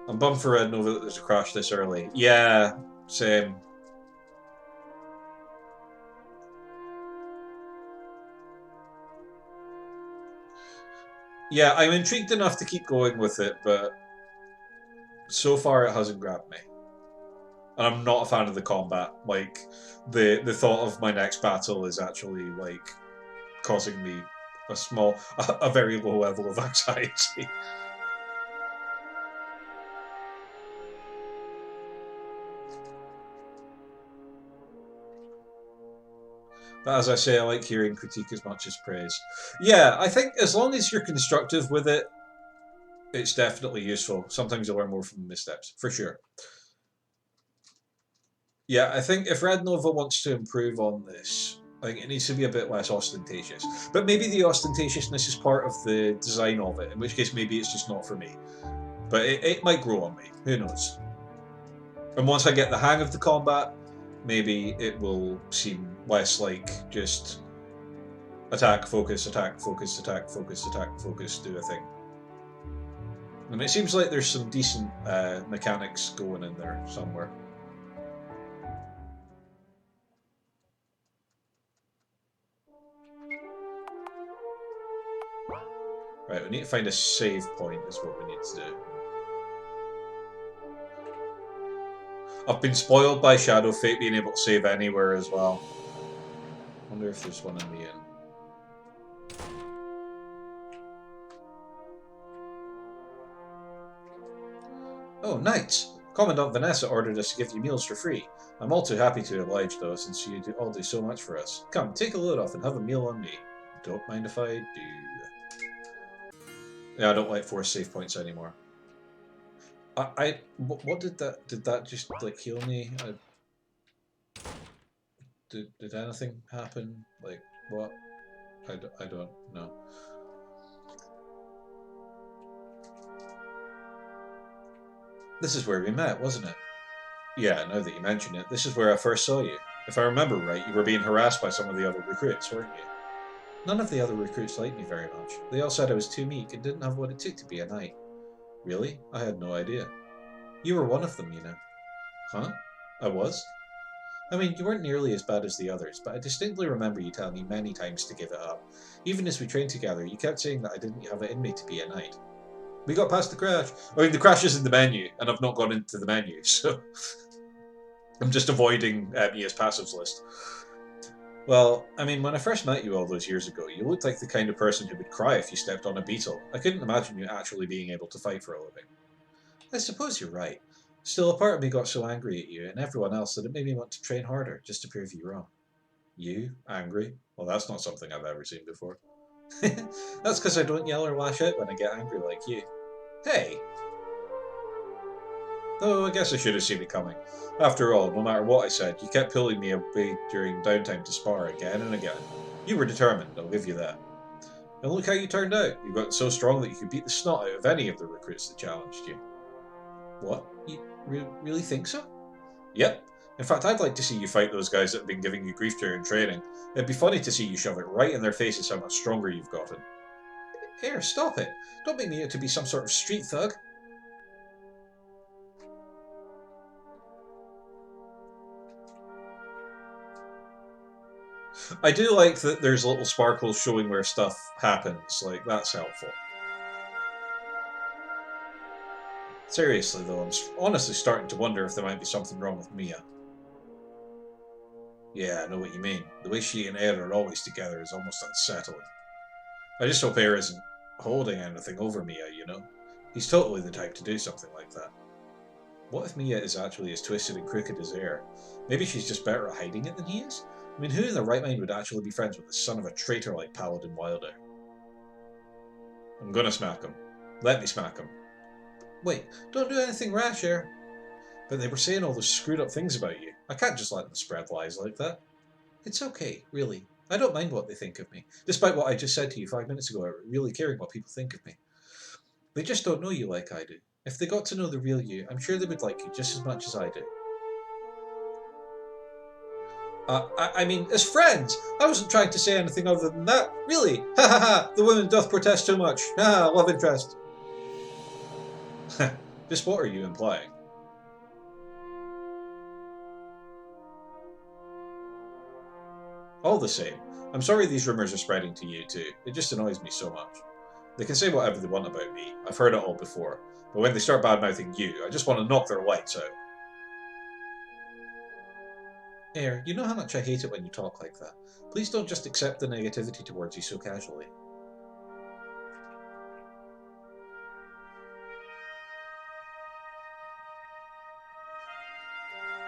Speaker 1: I'm bummed for Red Nova that there's a crash this early. Yeah, same. Yeah, I'm intrigued enough to keep going with it, but so far it hasn't grabbed me. And I'm not a fan of the combat. Like, the thought of my next battle is actually, like, causing me a very low level of anxiety. But as I say, I like hearing critique as much as praise. Yeah, I think as long as you're constructive with it, it's definitely useful. Sometimes you learn more from the missteps, for sure. Yeah, I think if Red Nova wants to improve on this, I think it needs to be a bit less ostentatious. But maybe the ostentatiousness is part of the design of it, in which case maybe it's just not for me. But it might grow on me, who knows. And once I get the hang of the combat, maybe it will seem less like just attack, focus, attack, focus, attack, focus, attack, focus, do a thing. And it seems like there's some decent mechanics going in there somewhere. Right, we need to find a save point is what we need to do. I've been spoiled by Shadow Fate being able to save anywhere as well. Wonder if there's one in the inn. Oh, knights! Commandant Vanessa ordered us to give you meals for free. I'm all too happy to oblige though, since you all do so much for us. Come, take a load off and have a meal on me. Don't mind if I do. Yeah, I don't like forced save points anymore. What did that just like heal me? Did anything happen? Like what? I don't know. This is where we met, wasn't it? Yeah, now that you mention it, this is where I first saw you. If I remember right, you were being harassed by some of the other recruits, weren't you? None of the other recruits liked me very much. They all said I was too meek and didn't have what it took to be a knight. Really? I had no idea. You were one of them, you know. Huh? I was? I mean, you weren't nearly as bad as the others, but I distinctly remember you telling me many times to give it up. Even as we trained together, you kept saying that I didn't have it in me to be a knight. We got past the crash. I mean, the crash is in the menu, and I've not gone into the menu, so I'm just avoiding Mia's passives list. Well, I mean, when I first met you all those years ago, you looked like the kind of person who would cry if you stepped on a beetle. I couldn't imagine you actually being able to fight for a living. I suppose you're right. Still, a part of me got so angry at you and everyone else that it made me want to train harder just to prove you wrong. You? Angry? Well, that's not something I've ever seen before. That's because I don't yell or lash out when I get angry like you. Hey! Though I guess I should have seen it coming. After all, no matter what I said, you kept pulling me away during downtime to spar again and again. You were determined, I'll give you that. And look how you turned out. You got so strong that you could beat the snot out of any of the recruits that challenged you. What? You really think so? Yep. In fact, I'd like to see you fight those guys that have been giving you grief during training. It'd be funny to see you shove it right in their faces how much stronger you've gotten. Here, stop it. Don't make me out to be some sort of street thug. I do like that there's little sparkles showing where stuff happens. Like, that's helpful. Seriously, though, I'm honestly starting to wonder if there might be something wrong with Mia. Yeah, I know what you mean. The way she and Air are always together is almost unsettling. I just hope Air isn't holding anything over Mia, you know? He's totally the type to do something like that. What if Mia is actually as twisted and crooked as Air? Maybe she's just better at hiding it than he is? I mean, who in their right mind would actually be friends with the son of a traitor like Paladin Wilder? I'm gonna smack him. Let me smack him. Wait, don't do anything rash, Air. But they were saying all those screwed up things about you. I can't just let them spread lies like that. It's okay, really. I don't mind what they think of me, despite what I just said to you 5 minutes ago about really caring what people think of me. They just don't know you like I do. If they got to know the real you, I'm sure they would like you just as much as I do. I mean, as friends, I wasn't trying to say anything other than that. Really? Ha ha ha! The woman doth protest too much. Ha ha! Love interest. Just what are you implying? All the same, I'm sorry these rumours are spreading to you too. It just annoys me so much. They can say whatever they want about me. I've heard it all before. But when they start bad-mouthing you, I just want to knock their lights out. Air, you know how much I hate it when you talk like that. Please don't just accept the negativity towards you so casually.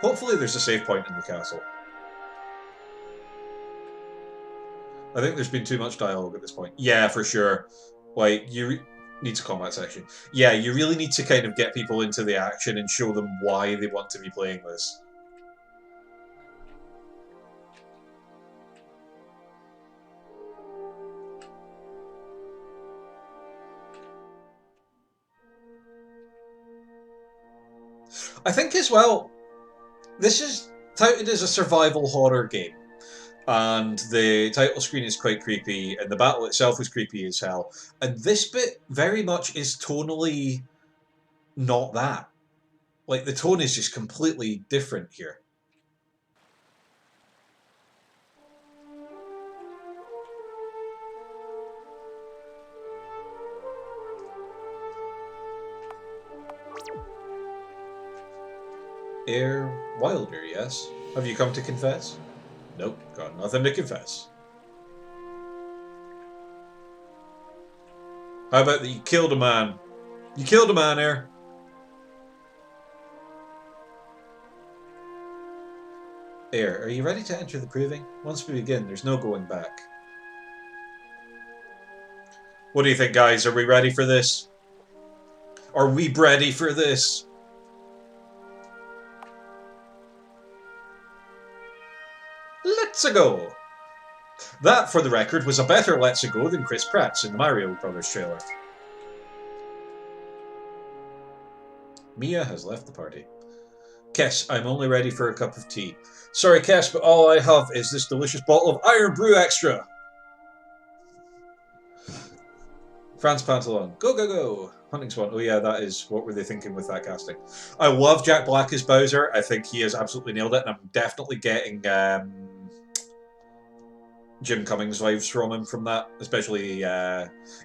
Speaker 1: Hopefully there's a save point in the castle. I think there's been too much dialogue at this point. Yeah, for sure. Like, needs a combat section. Yeah, you really need to kind of get people into the action and show them why they want to be playing this. I think as well, this is touted as a survival horror game. And the title screen is quite creepy, and the battle itself is creepy as hell. And this bit very much is tonally not that. Like, the tone is just completely different here. Air Wilder, yes? Have you come to confess? Nope, got nothing to confess. How about that you killed a man? You killed a man, Air. Air, are you ready to enter the proving? Once we begin, there's no going back. What do you think, guys? Are we ready for this? Are we ready for this? Let's go! That, for the record, was a better Let's Go than Chris Pratt's in the Mario Brothers trailer. Mia has left the party. Kess, I'm only ready for a cup of tea. Sorry, Kess, but all I have is this delicious bottle of Iron Brew Extra. Franz Pantalon. Go, go, go. Hunting Swan. Oh yeah, that is, what were they thinking with that casting? I love Jack Black as Bowser. I think he has absolutely nailed it, and I'm definitely getting Jim Cummings vibes from him from that. Especially,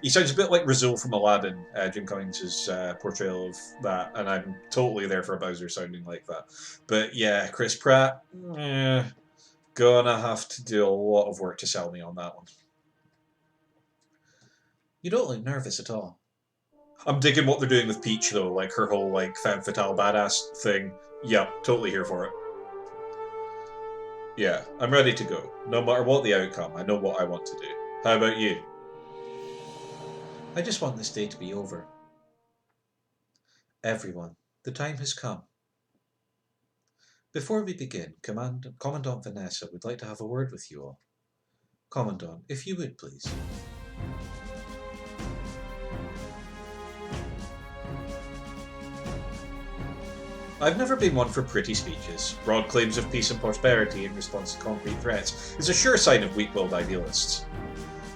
Speaker 1: he sounds a bit like Razul from Aladdin, Jim Cummings' portrayal of that, and I'm totally there for a Bowser sounding like that. But yeah, Chris Pratt, gonna have to do a lot of work to sell me on that one. You don't look nervous at all. I'm digging what they're doing with Peach though, like her whole like femme fatale badass thing. Yeah, totally here for it. Yeah, I'm ready to go. No matter what the outcome, I know what I want to do. How about you? I just want this day to be over. Everyone, the time has come. Before we begin, Commandant Vanessa would like to have a word with you all. Commandant, if you would, please. I've never been one for pretty speeches. Broad claims of peace and prosperity in response to concrete threats is a sure sign of weak-willed idealists.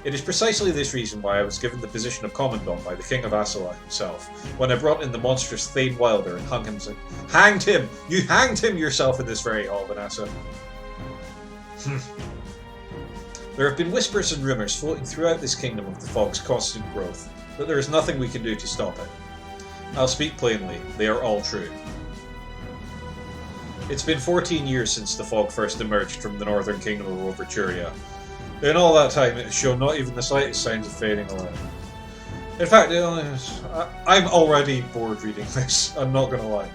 Speaker 1: It is precisely this reason why I was given the position of Commandant by the King of Asala himself, when I brought in the monstrous Thane Wilder and hanged him! You hanged him yourself in this very hall, Vanessa. There have been whispers and rumours floating throughout this kingdom of the fog's constant growth, but there is nothing we can do to stop it. I'll speak plainly, they are all true. It's been 14 years since the fog first emerged from the northern kingdom of Overturia. In all that time, it has shown not even the slightest signs of fading away. In fact, I'm already bored reading this, I'm not gonna lie.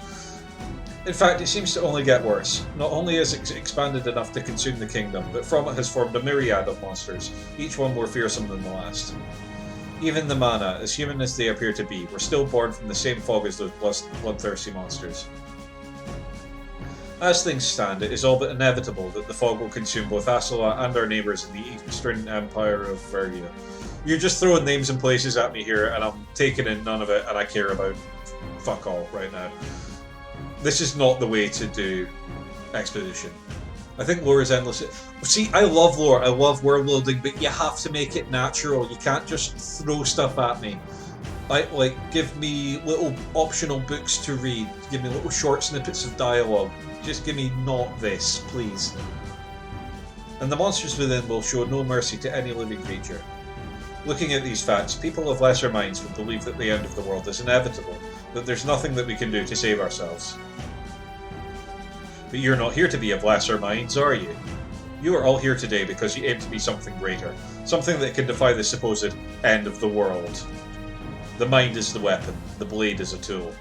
Speaker 1: In fact, it seems to only get worse. Not only has it expanded enough to consume the kingdom, but from it has formed a myriad of monsters, each one more fearsome than the last. Even the mana, as human as they appear to be, were still born from the same fog as those bloodthirsty monsters. As things stand, it is all but inevitable that the fog will consume both Asala and our neighbours in the Eastern Empire of Vergia. You're just throwing names and places at me here, and I'm taking in none of it, and I care about fuck all right now. This is not the way to do exposition. I think lore is endless. See, I love lore, I love world building, but you have to make it natural. You can't just throw stuff at me. Give me little optional books to read. Give me little short snippets of dialogue. Just give me not this, please. And the monsters within will show no mercy to any living creature. Looking at these facts, people of lesser minds would believe that the end of the world is inevitable, that there's nothing that we can do to save ourselves. But you're not here to be of lesser minds, are you? You are all here today because you aim to be something greater, something that can defy the supposed end of the world. The mind is the weapon, the blade is a tool.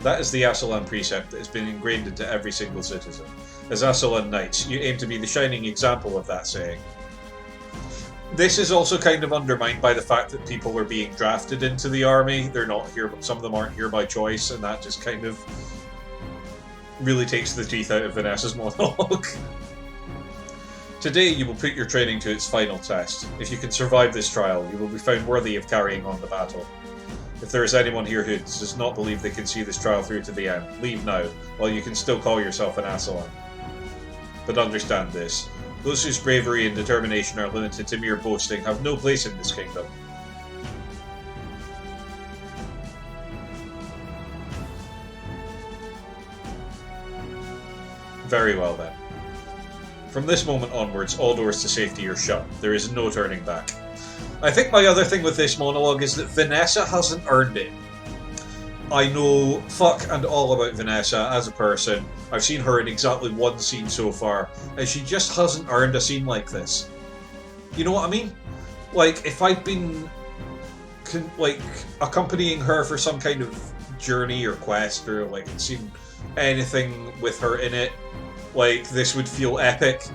Speaker 1: That is the Asalan precept that has been ingrained into every single citizen. As Asalan Knights, you aim to be the shining example of that saying. This is also kind of undermined by the fact that people are being drafted into the army. They're not here, some of them aren't here by choice, and that just kind of really takes the teeth out of Vanessa's monologue. Today you will put your training to its final test. If you can survive this trial, you will be found worthy of carrying on the battle. If there is anyone here who does not believe they can see this trial through to the end, leave now, while you can still call yourself an Asalan. But understand this, those whose bravery and determination are limited to mere boasting have no place in this kingdom. Very well then. From this moment onwards, all doors to safety are shut. There is no turning back. I think my other thing with this monologue is that Vanessa hasn't earned it. I know fuck and all about Vanessa as a person. I've seen her in exactly one scene so far, and she just hasn't earned a scene like this. You know what I mean? Like, if I'd been accompanying her for some kind of journey or quest, or seen anything with her in it, this would feel epic.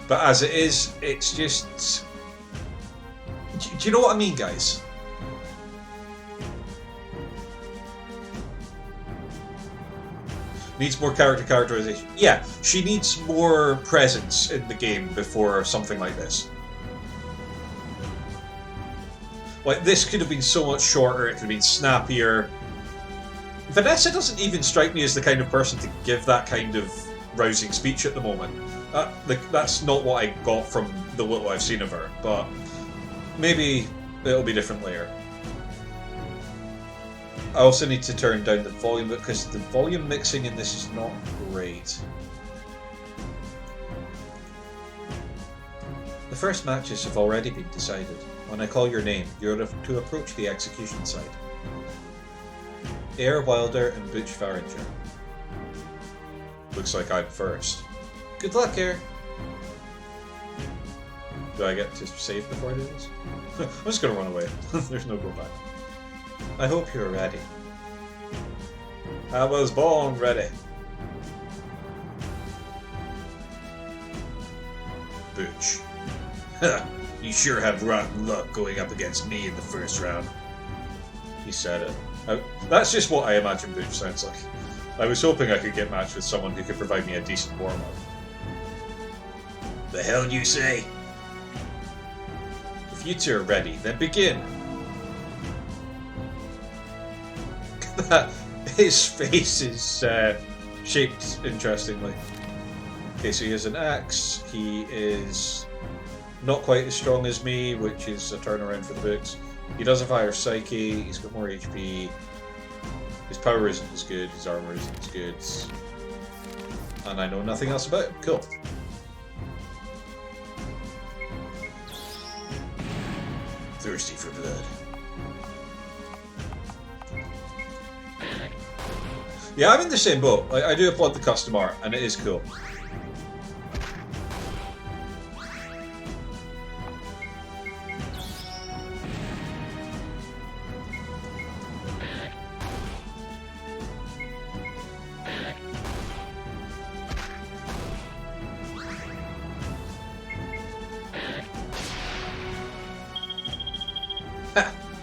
Speaker 1: But as it is, it's just... Do you know what I mean, guys? Needs more characterization. Yeah, she needs more presence in the game before something like this. Like, this could have been so much shorter, it could have been snappier. Vanessa doesn't even strike me as the kind of person to give that kind of rousing speech at the moment. That's not what I got from the little I've seen of her, but maybe it'll be different later. I also need to turn down the volume because the volume mixing in this is not great. The first matches have already been decided. When I call your name, you're to approach the execution site. Air Wilder and Butch Farringer. Looks like I'm first. Good luck, Air. Do I get to save before I do this? I'm just gonna run away. There's no go back. I hope you're ready. I was born ready. Butch. You sure have rotten luck going up against me in the first round. He said it. That's just what I imagine Butch sounds like. I was hoping I could get matched with someone who could provide me a decent warm-up. The hell do you say? If you two are ready, then begin. His face is shaped interestingly. Okay, so he has an axe. He is not quite as strong as me, which is a turnaround for the books. He does have higher psyche, he's got more HP. His power isn't as good, his armor isn't as good. And I know nothing else about him. Cool. Thirsty for blood. Yeah, I'm in the same boat. I do applaud the custom art, and it is cool.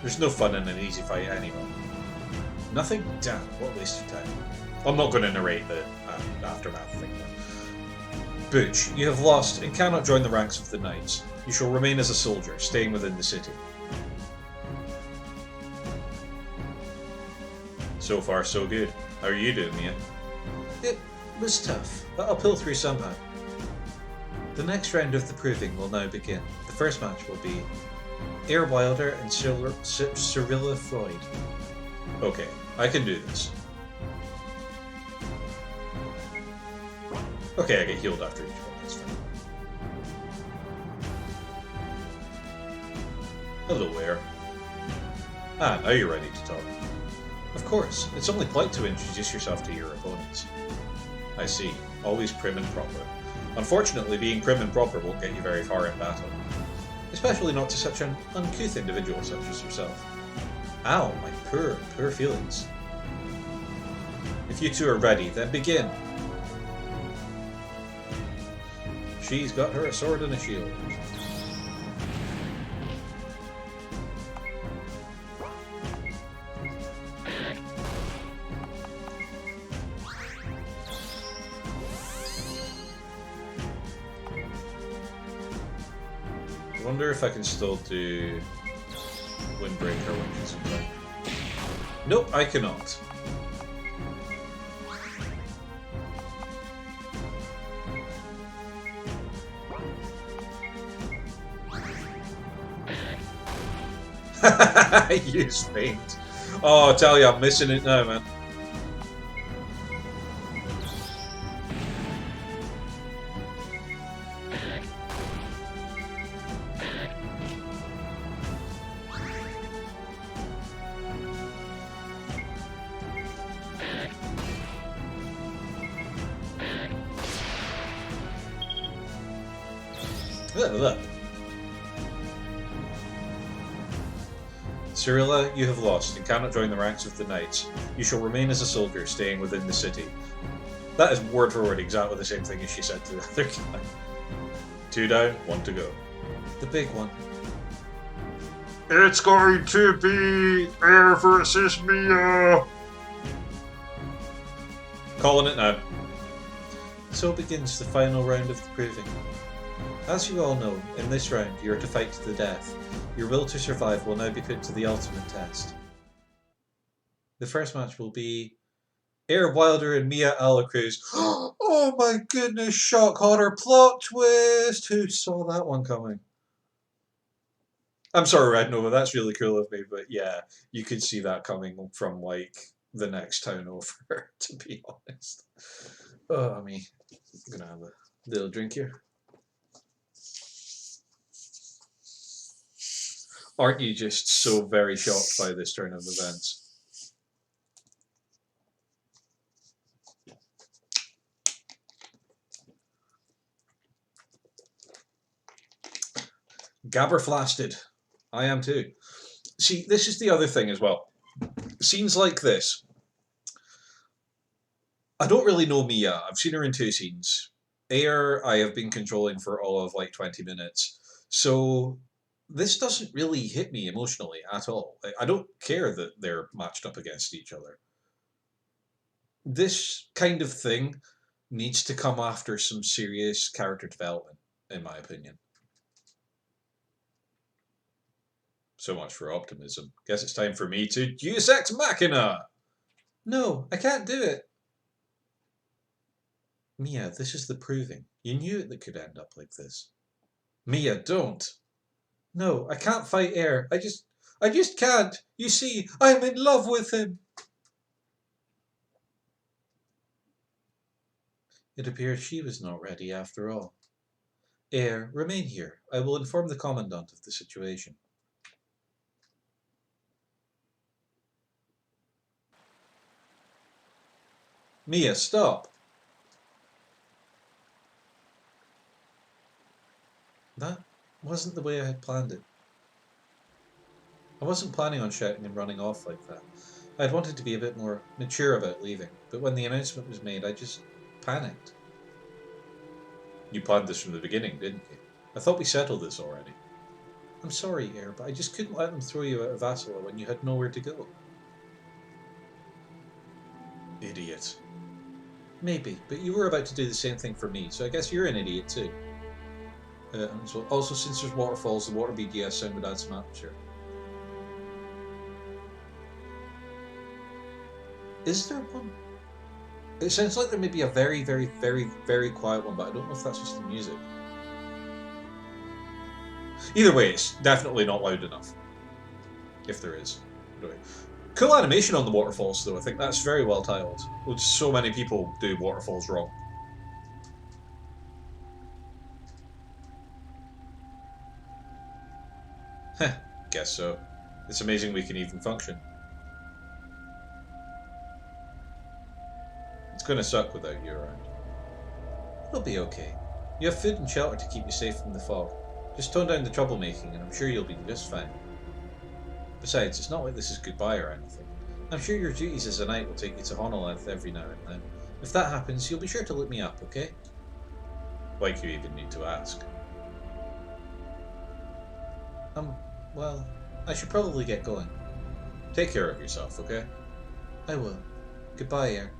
Speaker 1: There's no fun in an easy fight anyway. Nothing? Damn, what a waste of time. I'm not going to narrate the aftermath thing now. Butch, you have lost and cannot join the ranks of the knights. You shall remain as a soldier, staying within the city. So far, so good. How are you doing, Mia? It was tough, but I'll pull through somehow. The next round of the proving will now begin. The first match will be Air Wilder and Cyrilla Freud. Okay, I can do this. Okay, I get healed after each one, that's fine. Hello, Air. Ah, now you're ready to talk. Of course, it's only polite to introduce yourself to your opponents. I see, always prim and proper. Unfortunately, being prim and proper won't get you very far in battle. Especially not to such an uncouth individual such as yourself. Ow, my poor feelings. If you two are ready, then begin. She's got her a sword and a shield. I wonder if I can still do Windbreaker when she's in time. Nope, I cannot. Use faint. Oh, I tell you, I'm missing it now, man. Look. Cyrilla, you have lost and cannot join the ranks of the knights. You shall remain as a soldier, staying within the city. That is word for word exactly the same thing as she said to the other guy. 2 down, 1 to go. The big one. It's going to be Air versus Mia! Calling it now. So begins the final round of the proving. As you all know, in this round you are to fight to the death. Your will to survive will now be put to the ultimate test. The first match will be Air Wilder and Mia Alacruz. Oh my goodness, shock horror plot twist! Who saw that one coming? I'm sorry, Red Nova, that's really cool of me, but yeah, you could see that coming from like the next town over, to be honest. Oh, me. I'm gonna have a little drink here. Aren't you just so very shocked by this turn of events? Gabberflasted. I am too. See, this is the other thing as well. Scenes like this. I don't really know Mia. I've seen her in two scenes. Air, I have been controlling for all of like 20 minutes. So this doesn't really hit me emotionally at all. I don't care that they're matched up against each other. This kind of thing needs to come after some serious character development, in my opinion. So much for optimism. Guess it's time for me to Deus Ex Machina! No, I can't do it. Mia, this is the proving. You knew it could end up like this. Mia, don't. No, I can't fight Air. I just can't. You see, I'm in love with him. It appears she was not ready after all. Air, remain here. I will inform the Commandant of the situation. Mia, stop. That wasn't the way I had planned it. I wasn't planning on shouting and running off like that. I had wanted to be a bit more mature about leaving, but when the announcement was made, I just panicked. You planned this from the beginning, didn't you? I thought we settled this already. I'm sorry, Air, but I just couldn't let them throw you out of Vassala when you had nowhere to go. Idiot. Maybe, but you were about to do the same thing for me, so I guess you're an idiot too. Also, since there's waterfalls, the water BDS sound would add some atmosphere. Is there one? It sounds like there may be a very, very, very, very quiet one, but I don't know if that's just the music. Either way, it's definitely not loud enough. If there is. Anyway. Cool animation on the waterfalls, though. I think that's very well tiled. So many people do waterfalls wrong. Heh, guess so. It's amazing we can even function. It's gonna suck without you around. It'll be okay. You have food and shelter to keep you safe from the fog. Just tone down the troublemaking and I'm sure you'll be just fine. Besides, it's not like this is goodbye or anything. I'm sure your duties as a knight will take you to Honolith every now and then. If that happens, you'll be sure to look me up, okay? Like you even need to ask. Well, I should probably get going. Take care of yourself, okay? I will. Goodbye, Air.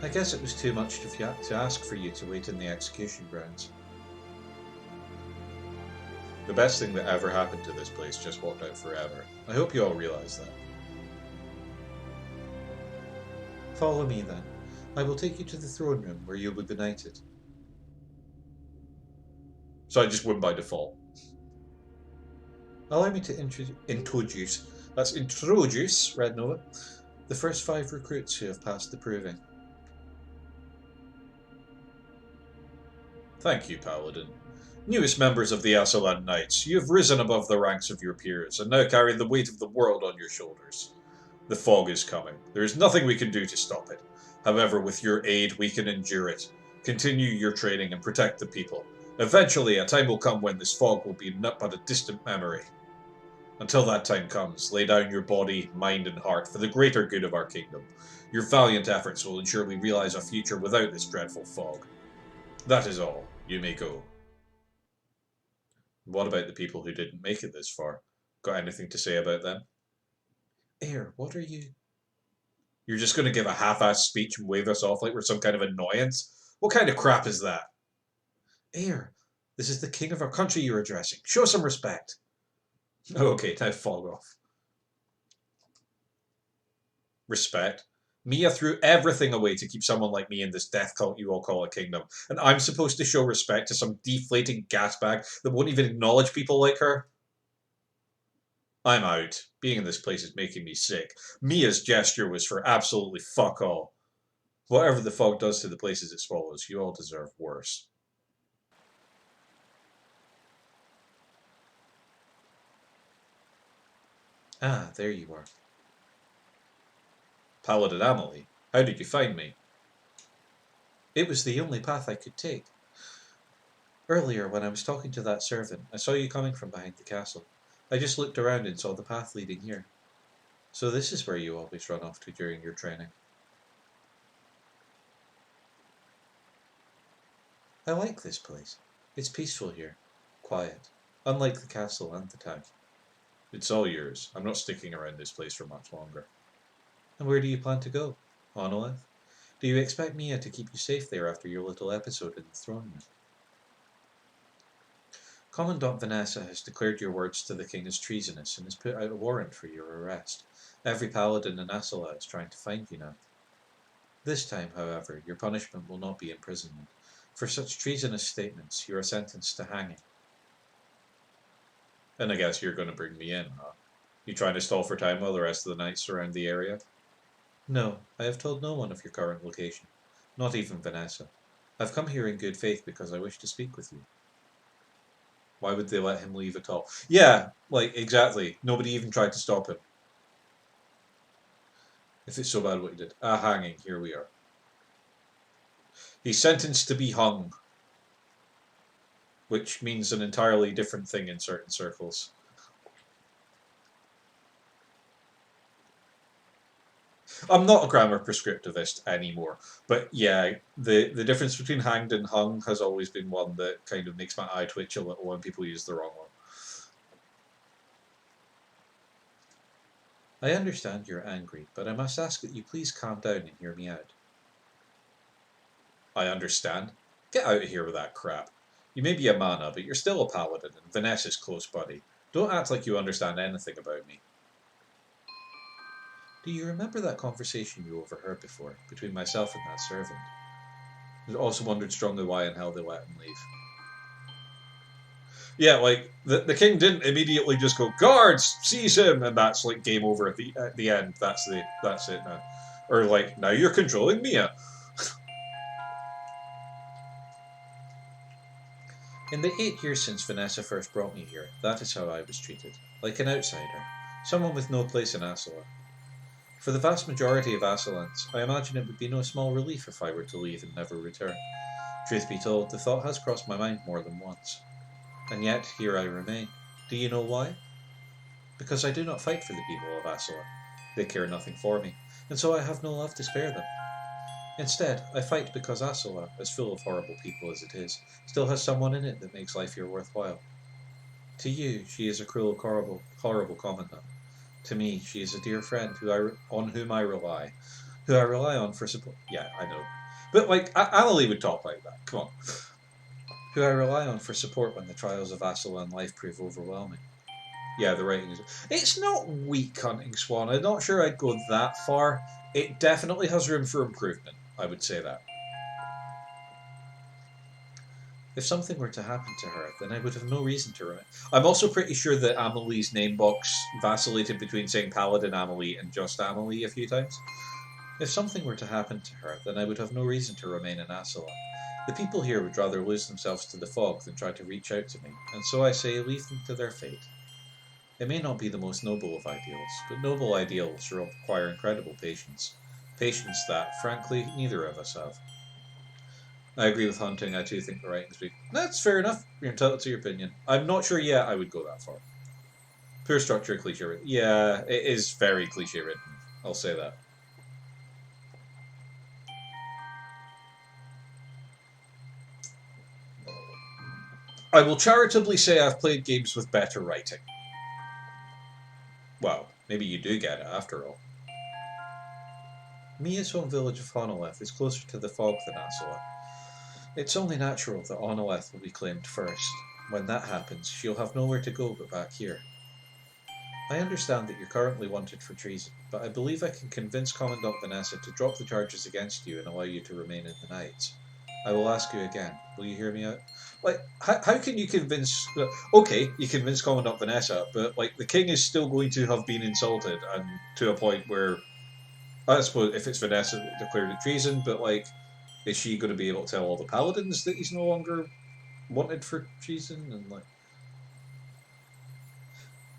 Speaker 1: I guess it was too much to ask for you to wait in the execution grounds. The best thing that ever happened to this place just walked out forever. I hope you all realize that. Follow me then. I will take you to the throne room where you will be knighted. So I just win by default. Allow me to introduce Red Nova, the first 5 recruits who have passed the proving. Thank you, Paladin. Newest members of the Asalan Knights, you have risen above the ranks of your peers and now carry the weight of the world on your shoulders. The fog is coming. There is nothing we can do to stop it. However, with your aid, we can endure it. Continue your training and protect the people. Eventually, a time will come when this fog will be but a distant memory. Until that time comes, lay down your body, mind, and heart for the greater good of our kingdom. Your valiant efforts will ensure we realize a future without this dreadful fog. That is all. You may go. What about the people who didn't make it this far? Got anything to say about them? Air, what are you... You're just going to give a half-assed speech and wave us off like we're some kind of annoyance? What kind of crap is that? Heir, this is the king of our country you're addressing. Show some respect. Okay, now fog off. Respect? Mia threw everything away to keep someone like me in this death cult you all call a kingdom, and I'm supposed to show respect to some deflating gasbag that won't even acknowledge people like her? I'm out. Being in this place is making me sick. Mia's gesture was for absolutely fuck all. Whatever the fog does to the places it swallows, you all deserve worse. Ah, there you are. Paladin Amelie, how did you find me? It was the only path I could take. Earlier, when I was talking to that servant, I saw you coming from behind the castle. I just looked around and saw the path leading here. So this is where you always run off to during your training. I like this place. It's peaceful here. Quiet. Unlike the castle and the town. It's all yours. I'm not sticking around this place for much longer. And where do you plan to go? Monolith? Do you expect Mia to keep you safe there after your little episode in the throne room? Commandant Vanessa has declared your words to the king as treasonous and has put out a warrant for your arrest. Every paladin in Asala is trying to find you now. This time, however, your punishment will not be imprisonment. For such treasonous statements, you are sentenced to hanging. And I guess you're going to bring me in, huh? You trying to stall for time while the rest of the knights surround the area? No, I have told no one of your current location. Not even Vanessa. I've come here in good faith because I wish to speak with you. Why would they let him leave at all? Yeah, like, exactly. Nobody even tried to stop him. If it's so bad what he did. Ah, hanging. Here we are. He's sentenced to be hung. Which means an entirely different thing in certain circles. I'm not a grammar prescriptivist anymore, but yeah, the difference between hanged and hung has always been one that kind of makes my eye twitch a little when people use the wrong one. I understand you're angry, but I must ask that you please calm down and hear me out. I understand. Get out of here with that crap. You may be a mana, but you're still a paladin, and Vanessa's close buddy. Don't act like you understand anything about me. Do you remember that conversation you overheard before, between myself and that servant? I also wondered strongly why in hell they let him leave. Yeah, like, the king didn't immediately just go, guards, seize him, and that's like game over at the end. That's it now. Or like, now you're controlling Mia. In the 8 years since Vanessa first brought me here, that is how I was treated. Like an outsider. Someone with no place in Asala. For the vast majority of Asalans, I imagine it would be no small relief if I were to leave and never return. Truth be told, the thought has crossed my mind more than once. And yet, here I remain. Do you know why? Because I do not fight for the people of Asala. They care nothing for me, and so I have no love to spare them. Instead, I fight because Asala, as full of horrible people as it is, still has someone in it that makes life here worthwhile. To you, she is a cruel, horrible commandant. To me, she is a dear friend on whom I rely. Who I rely on for support. Yeah, I know. But, like, Annalie would talk like that. Come on. Who I rely on for support when the trials of Assalan life prove overwhelming. Yeah, the writing is... It's not weak, Hunting Swan. I'm not sure I'd go that far. It definitely has room for improvement. I would say that. If something were to happen to her, then I would have no reason to remain. I'm also pretty sure that Amelie's name box vacillated between saying Paladin Amelie and just Amelie a few times. If something were to happen to her, then I would have no reason to remain in Asala. The people here would rather lose themselves to the fog than try to reach out to me, and so I say leave them to their fate. It may not be the most noble of ideals, but noble ideals require incredible patience. Patience that, frankly, neither of us have. I agree with Hunting. I too think the writing's weak. That's fair enough. You're entitled to your opinion. I'm not sure yet I would go that far. Poor structure, cliche written. Yeah, it is very cliche written. I'll say that. I will charitably say I've played games with better writing. Well, maybe you do get it after all. Mia's home village of Honoleth is closer to the fog than Asola. It's only natural that Honoleth will be claimed first. When that happens, she'll have nowhere to go but back here. I understand that you're currently wanted for treason, but I believe I can convince Commandant Vanessa to drop the charges against you and allow you to remain in the Knights. I will ask you again. Will you hear me out? Like, how can you convince... Okay, you convince Commandant Vanessa, but, like, the king is still going to have been insulted, and to a point where... I suppose if it's Vanessa that declared it treason, but, like, is she going to be able to tell all the paladins that he's no longer wanted for treason? And, like...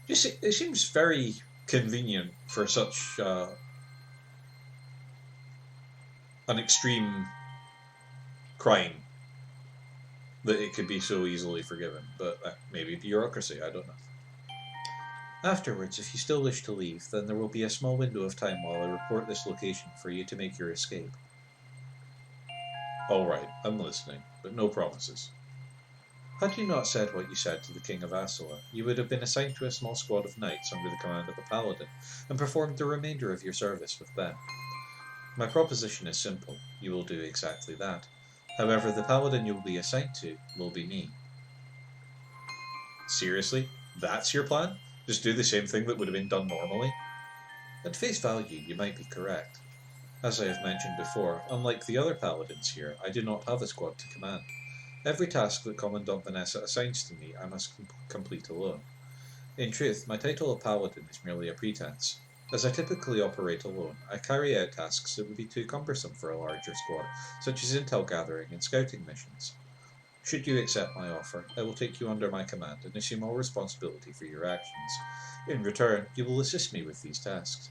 Speaker 1: Just, it seems very convenient for such an extreme crime that it could be so easily forgiven. But maybe bureaucracy, I don't know. Afterwards, if you still wish to leave, then there will be a small window of time while I report this location for you to make your escape. Alright, I'm listening, but no promises. Had you not said what you said to the King of Asola, you would have been assigned to a small squad of knights under the command of a paladin, and performed the remainder of your service with them. My proposition is simple. You will do exactly that. However, the paladin you will be assigned to will be me. Seriously? That's your plan? Just do the same thing that would have been done normally? At face value, you might be correct. As I have mentioned before, unlike the other paladins here, I do not have a squad to command. Every task that Commandant Vanessa assigns to me, I must complete alone. In truth, my title of paladin is merely a pretense. As I typically operate alone, I carry out tasks that would be too cumbersome for a larger squad, such as intel gathering and scouting missions. Should you accept my offer, I will take you under my command and assume all responsibility for your actions. In return, you will assist me with these tasks.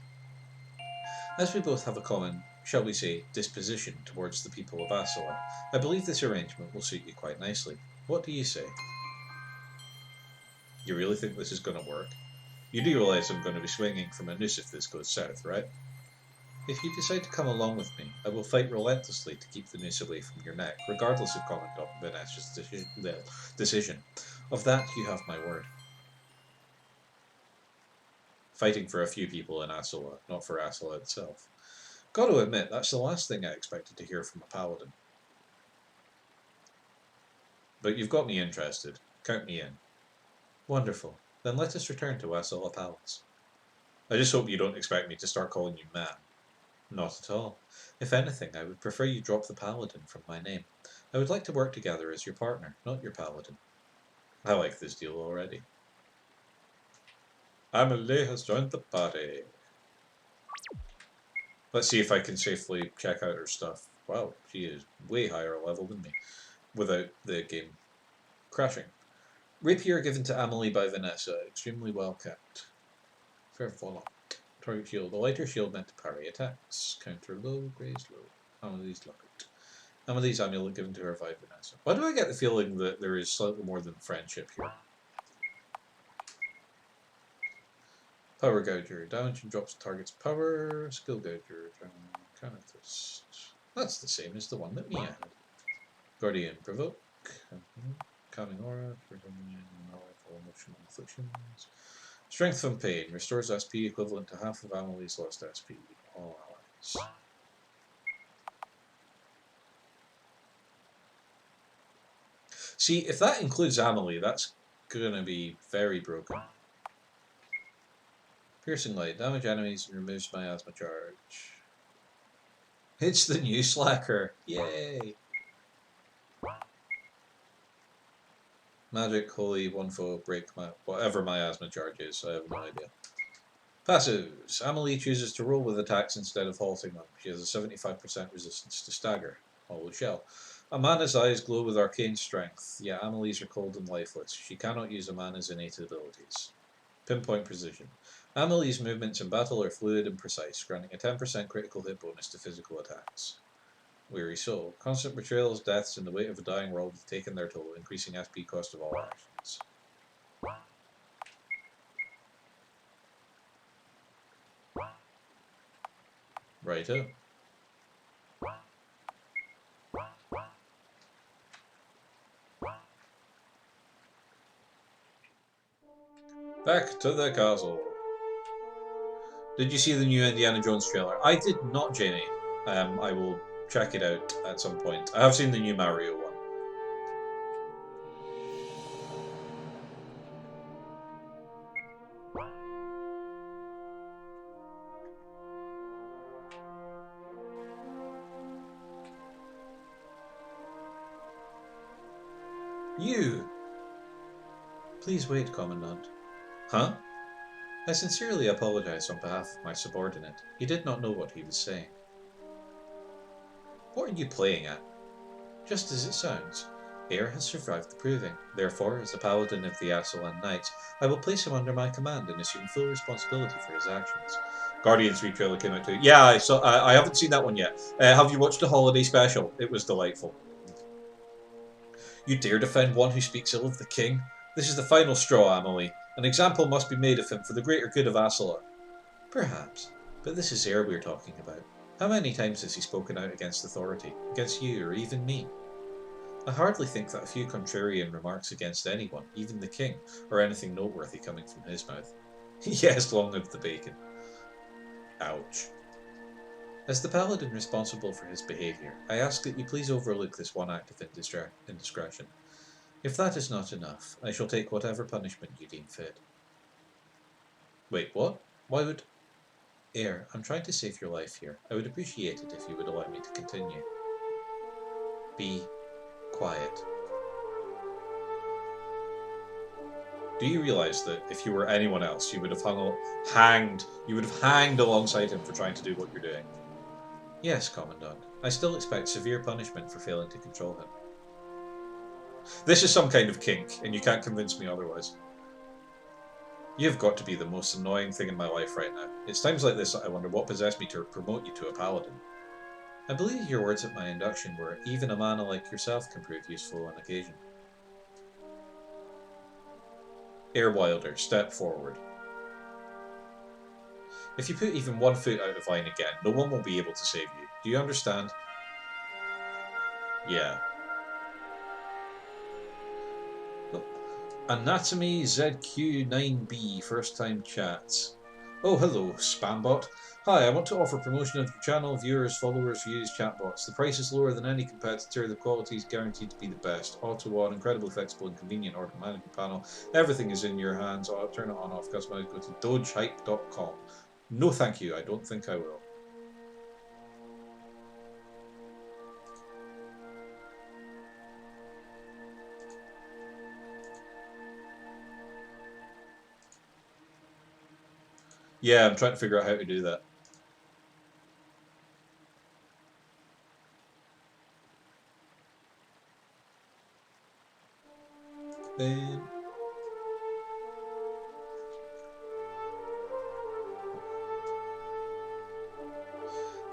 Speaker 1: As we both have a common, shall we say, disposition towards the people of Asola, I believe this arrangement will suit you quite nicely. What do you say? You really think this is going to work? You do realize I'm going to be swinging from a noose if this goes south, right? If you decide to come along with me, I will fight relentlessly to keep the noose away from your neck, regardless of Commandant Vanessa's decision. Of that, you have my word. Fighting for a few people in Asola, not for Asola itself. Got to admit, that's the last thing I expected to hear from a paladin. But you've got me interested. Count me in. Wonderful. Then let us return to Asola Palace. I just hope you don't expect me to start calling you man. Not at all. If anything, I would prefer you drop the paladin from my name. I would like to work together as your partner, not your paladin. I like this deal already. Amelie has joined the party. Let's see if I can safely check out her stuff. Wow, she is way higher level than me, without the game crashing. Rapier given to Amelie by Vanessa, extremely well kept. Fair volant. Target shield. A lighter shield meant to parry attacks. Counter low, graze low. Amelie's locket. Amelie's amulet given to her by Vanessa. Why do I get the feeling that there is slightly more than friendship here? Power Gouger. Damage and drops target's power. Skill Gouger. Kind of twist. That's the same as the one that Mia had. Guardian. Provoke. Calming Aura. For emotional afflictions. Strength from Pain. Restores SP equivalent to half of Amelie's lost SP. All allies. See, if that includes Amelie, that's gonna be very broken. Piercing Light. Damage enemies and removes miasma charge. It's the new Slacker. Yay! Magic, Holy, One Foe, Break, whatever miasma charge is. I have no idea. Passives. Amelie chooses to roll with attacks instead of halting them. She has a 75% resistance to stagger. Hollow Shell. A mana's eyes glow with arcane strength, yet Amelie's are cold and lifeless. She cannot use a mana's innate abilities. Pinpoint Precision. Amelie's movements in battle are fluid and precise, granting a 10% critical hit bonus to physical attacks. Weary Soul. Constant betrayals, deaths, and the weight of a dying world have taken their toll, increasing SP cost of all actions. Righto. Back to the castle. Did you see the new Indiana Jones trailer? I did not, Jamie. I will check it out at some point. I have seen the new Mario one. You! Please wait, Commandant. Huh? I sincerely apologize on behalf of my subordinate. He did not know what he was saying. What are you playing at? Just as it sounds. Air has survived the proving. Therefore, as the Paladin of the Assalan Knights, I will place him under my command and assume full responsibility for his actions. Guardian 3 trailer came out too. Yeah, I haven't seen that one yet. Have you watched the holiday special? It was delightful. You dare defend one who speaks ill of the king? This is the final straw, Amelie. An example must be made of him for the greater good of Assalan. Perhaps, but this is Air we're talking about. How many times has he spoken out against authority, against you, or even me? I hardly think that a few contrarian remarks against anyone, even the king, or anything noteworthy coming from his mouth. Yes, long live the bacon. Ouch. As the paladin responsible for his behaviour, I ask that you please overlook this one act of indiscretion. If that is not enough, I shall take whatever punishment you deem fit. Wait, what? Why would... Air, I'm trying to save your life here. I would appreciate it if you would allow me to continue. Be quiet. Do you realise that if you were anyone else, you would have hanged alongside him for trying to do what you're doing? Yes, Commandant. I still expect severe punishment for failing to control him. This is some kind of kink, and you can't convince me otherwise. You've got to be the most annoying thing in my life right now. It's times like this that I wonder what possessed me to promote you to a paladin. I believe your words at my induction were, even a man like yourself can prove useful on occasion. Air Wilder, step forward. If you put even 1 foot out of line again, no one will be able to save you. Do you understand? Yeah. Anatomy ZQ9B, first time chats. Oh, hello, Spambot. Hi, I want to offer promotion of your channel, viewers, followers, views, chatbots. The price is lower than any competitor, the quality is guaranteed to be the best. Auto-on, incredibly flexible and convenient order management panel. Everything is in your hands. Turn it on, off, customize, go to dogehype.com. No thank you, I don't think I will. Yeah, I'm trying to figure out how to do that.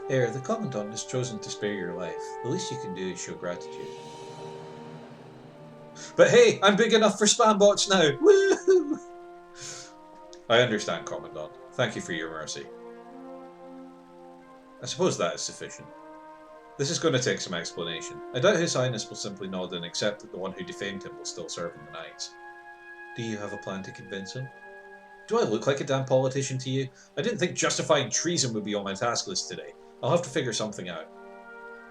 Speaker 1: Air, the Commandant has chosen to spare your life. The least you can do is show gratitude. But hey, I'm big enough for spam bots now! Woo! I understand, Commandant. Thank you for your mercy. I suppose that is sufficient. This is going to take some explanation. I doubt His Highness will simply nod and accept that the one who defamed him will still serve in the Knights. Do you have a plan to convince him? Do I look like a damn politician to you? I didn't think justifying treason would be on my task list today. I'll have to figure something out.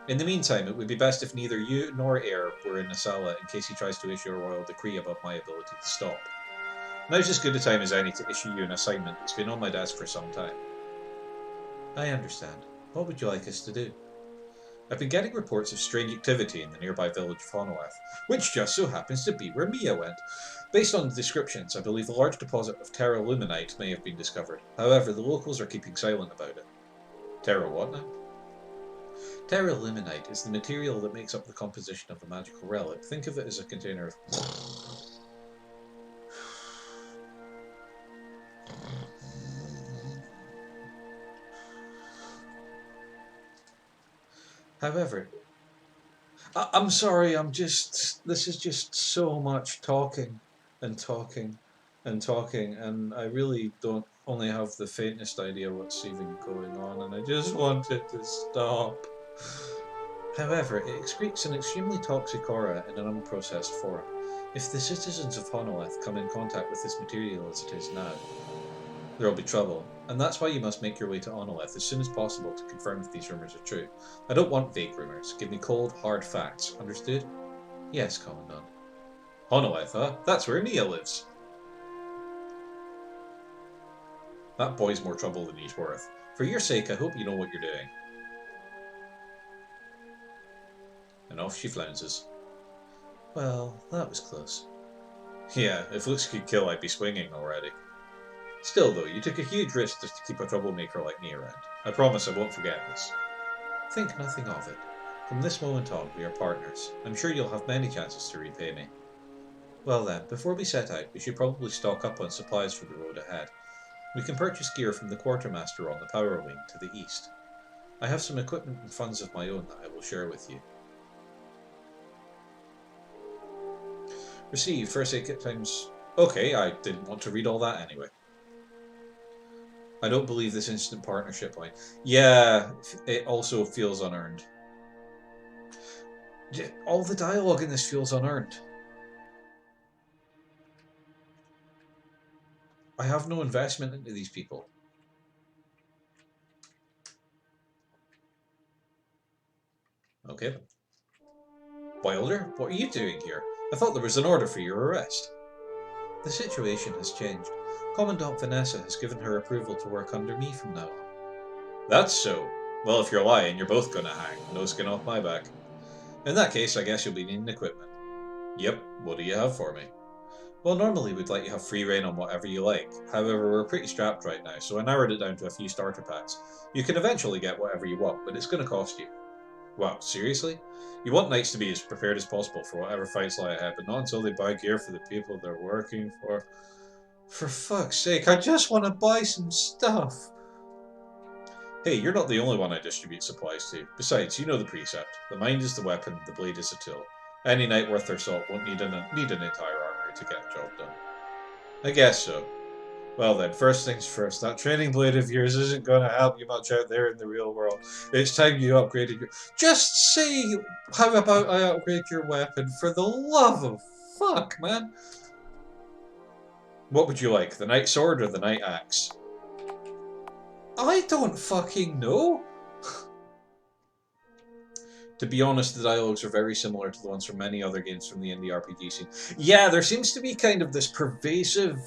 Speaker 1: In the meantime, it would be best if neither you nor Air were in Asala in case he tries to issue a royal decree above my ability to stop. Now's as good a time as any to issue you an assignment that's been on my desk for some time. I understand. What would you like us to do? I've been getting reports of strange activity in the nearby village of Honolith, which just so happens to be where Mia went. Based on the descriptions, I believe a large deposit of Terra Luminite may have been discovered. However, the locals are keeping silent about it. Terra what now? Terra Luminite is the material that makes up the composition of a magical relic. Think of it as a container of... However, I'm sorry, this is just so much talking and talking and talking, and I really don't only have the faintest idea what's even going on, and I just want it to stop. However, it excretes an extremely toxic aura in an unprocessed form. If the citizens of Honolith come in contact with this material as it is now, There will be trouble, and that's why you must make your way to Onolith as soon as possible to confirm if these rumours are true. I don't want vague rumours. Give me cold, hard facts. Understood? Yes, Commandant. Onolith, huh? That's where Nia lives. That boy's more trouble than he's worth. For your sake, I hope you know what you're doing. And off she flounces. Well, that was close. Yeah, if looks could kill, I'd be swinging already. Still, though, you took a huge risk just to keep a troublemaker like me around. I promise I won't forget this. Think nothing of it. From this moment on, we are partners. I'm sure you'll have many chances to repay me. Well then, before we set out, we should probably stock up on supplies for the road ahead. We can purchase gear from the quartermaster on the power wing to the east. I have some equipment and funds of my own that I will share with you. Received first aid kit times... Okay, I didn't want to read all that anyway. I don't believe this instant partnership line. Yeah, it also feels unearned. All the dialogue in this feels unearned. I have no investment into these people. Okay. Wilder, what are you doing here? I thought there was an order for your arrest. The situation has changed. Commandant Vanessa has given her approval to work under me from now on. That's so. Well, if you're lying, you're both gonna hang. No skin off my back. In that case, I guess you'll be needing equipment. Yep, what do you have for me? Well, normally we'd let you have free reign on whatever you like. However, we're pretty strapped right now, so I narrowed it down to a few starter packs. You can eventually get whatever you want, but it's going to cost you. Wow, seriously? You want knights to be as prepared as possible for whatever fights lie ahead, but not until they buy gear for the people they're working for. For fuck's sake, I just want to buy some stuff. Hey, you're not the only one I distribute supplies to. Besides, you know the precept. The mind is the weapon, the blade is the tool. Any knight worth their salt won't need an entire armory to get the job done. I guess so. Well then, first things first, that training blade of yours isn't going to help you much out there in the real world. It's time you upgraded your... Just say, how about I upgrade your weapon for the love of fuck, man? What would you like, the knight sword or the knight axe? I don't fucking know. To be honest, the dialogues are very similar to the ones from many other games from the indie RPG scene. Yeah, there seems to be kind of this pervasive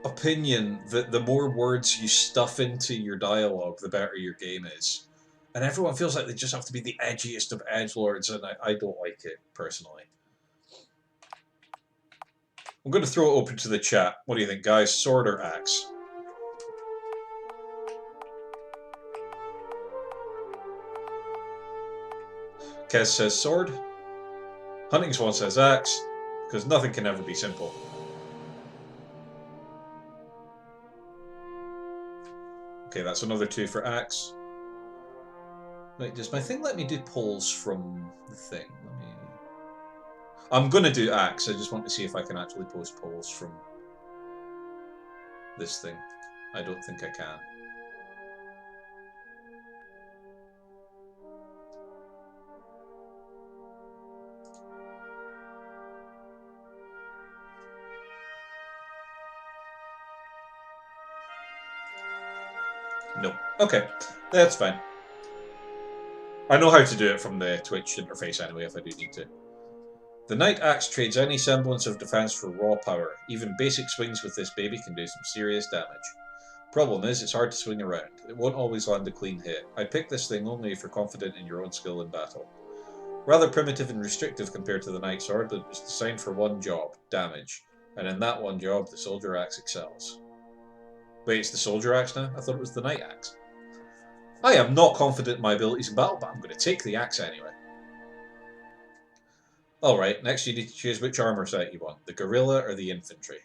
Speaker 1: opinion that the more words you stuff into your dialogue, the better your game is. And everyone feels like they just have to be the edgiest of edgelords, and I don't like it, personally. I'm going to throw it open to the chat. What do you think, guys? Sword or axe? Kez says sword. Hunting Swan says axe, because nothing can ever be simple. Okay, that's another 2 for axe. Wait, does my thing let me do polls from the thing? Let me... I'm going to do axe. I just want to see if I can actually post polls from this thing. I don't think I can. No. Okay, that's fine. I know how to do it from the Twitch interface anyway if I do need to. The Knight Axe trades any semblance of defense for raw power. Even basic swings with this baby can do some serious damage. Problem is, it's hard to swing around. It won't always land a clean hit. I'd pick this thing only if you're confident in your own skill in battle. Rather primitive and restrictive compared to the Knight Sword, but it was designed for one job, damage. And in that one job, the Soldier Axe excels. Wait, it's the Soldier Axe now? I thought it was the Knight Axe. I am not confident in my abilities in battle, but I'm going to take the axe anyway. Alright, next you need to choose which armor set you want, the Gorilla or the Infantry.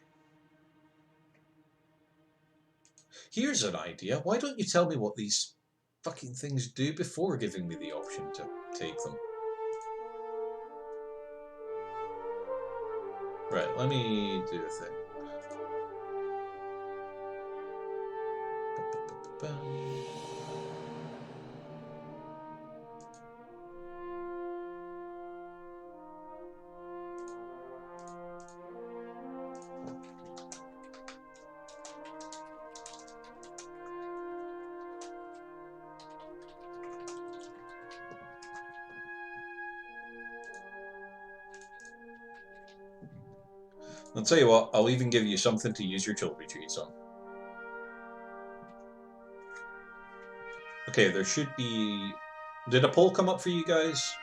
Speaker 1: Here's an idea, why don't you tell me what these fucking things do before giving me the option to take them? Right, let me do a thing. I'll tell you what, I'll even give you something to use your children treats on. Okay, there should be... Did a poll come up for you guys?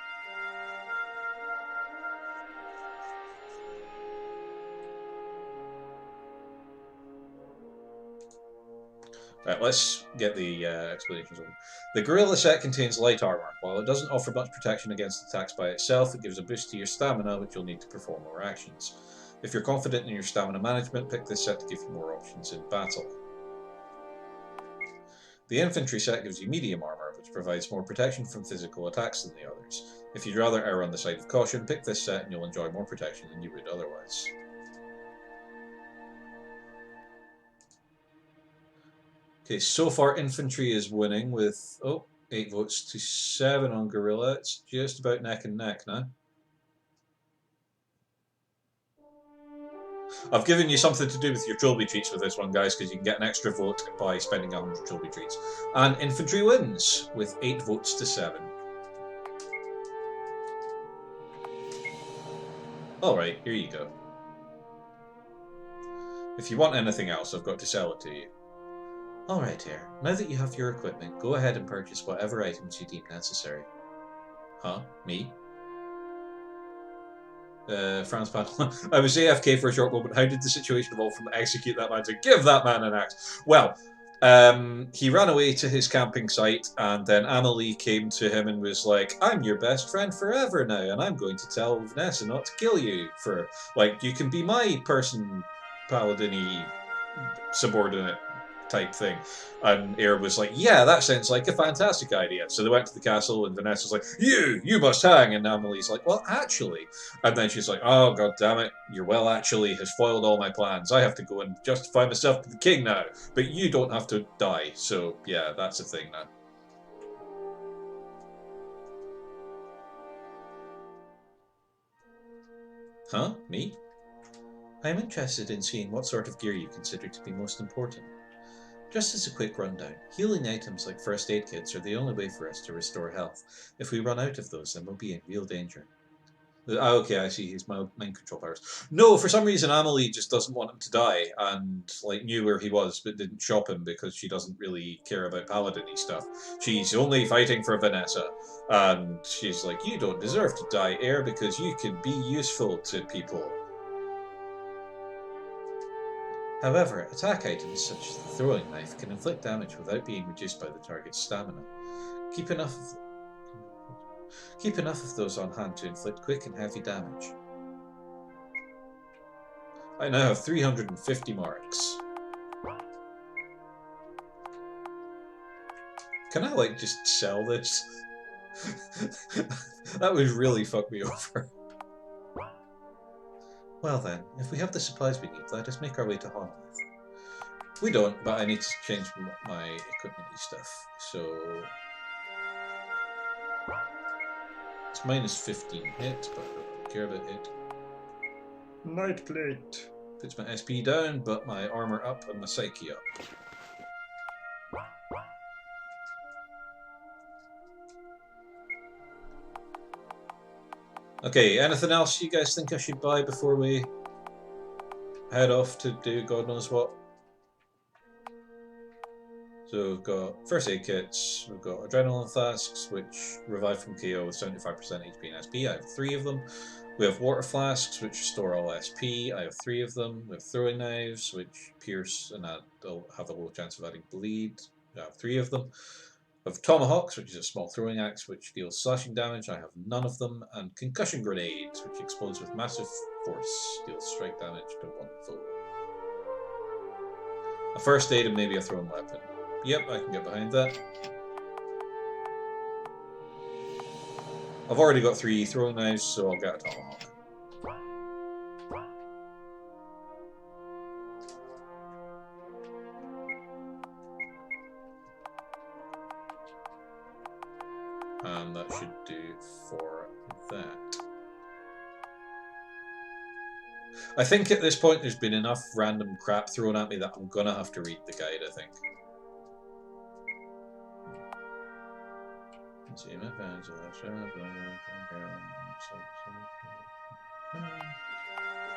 Speaker 1: Right, let's get the explanations over. The Gorilla set contains light armor. While it doesn't offer much protection against attacks by itself, it gives a boost to your stamina, which you'll need to perform more actions. If you're confident in your stamina management, pick this set to give you more options in battle. The infantry set gives you medium armor, which provides more protection from physical attacks than the others. If you'd rather err on the side of caution, pick this set and you'll enjoy more protection than you would otherwise. Okay, so far infantry is winning with 8 votes to 7 on Gorilla. It's just about neck and neck now. I've given you something to do with your trilby treats with this one, guys, because you can get an extra vote by spending 100 trilby treats. And infantry wins with 8 votes to 7. Alright, here you go. If you want anything else, I've got to sell it to you. Alright, here. Now that you have your equipment, go ahead and purchase whatever items you deem necessary. Huh? Me? Franz Panel. I was AFK for a short moment. How did the situation evolve from execute that man to give that man an axe? Well, he ran away to his camping site, and then Amelie came to him and was like, I'm your best friend forever now, and I'm going to tell Vanessa not to kill you for, like, you can be my person, paladin-y subordinate type thing. And Air was like, yeah, that sounds like a fantastic idea. So they went to the castle, and Vanessa's like, you must hang. And Amelie's like, well, actually. And then she's like, oh, god damn it, your well actually has foiled all my plans. I have to go and justify myself to the king now. But you don't have to die. So, yeah, that's a thing now. Huh? Me? I'm interested in seeing what sort of gear you consider to be most important. Just as a quick rundown, healing items like first aid kits are the only way for us to restore health. If we run out of those, then we'll be in real danger. Okay, I see his mind control powers. No, for some reason Amelie just doesn't want him to die, and like knew where he was, but didn't shop him because she doesn't really care about paladin-y stuff. She's only fighting for Vanessa, and she's like, you don't deserve to die, Air, because you can be useful to people. However, attack items such as the throwing knife can inflict damage without being reduced by the target's stamina. Keep enough of those on hand to inflict quick and heavy damage. I now have 350 marks. Can I, like, just sell this? That would really fuck me over. Well then, if we have the supplies we need, let us make our way to Honolulu. We don't, but I need to change my equipment-y stuff, so... It's minus 15 hit, but I don't care about it. Night plate. Puts my SP down, but my armor up and my psyche up. Okay, anything else you guys think I should buy before we head off to do God knows what? So we've got first aid kits, we've got adrenaline flasks, which revive from KO with 75% HP and SP. I have 3 of them. We have water flasks, which restore all SP. I have 3 of them. We have throwing knives, which pierce and they'll have a low chance of adding bleed. I have 3 of them. I have tomahawks, which is a small throwing axe, which deals slashing damage. I have none of them. And concussion grenades, which explodes with massive force, deals strike damage to one foe. A first aid and maybe a thrown weapon. Yep, I can get behind that. I've already got 3 throwing knives, so I'll get a tomahawk. And that should do for that. I think at this point there's been enough random crap thrown at me that I'm gonna have to read the guide, I think.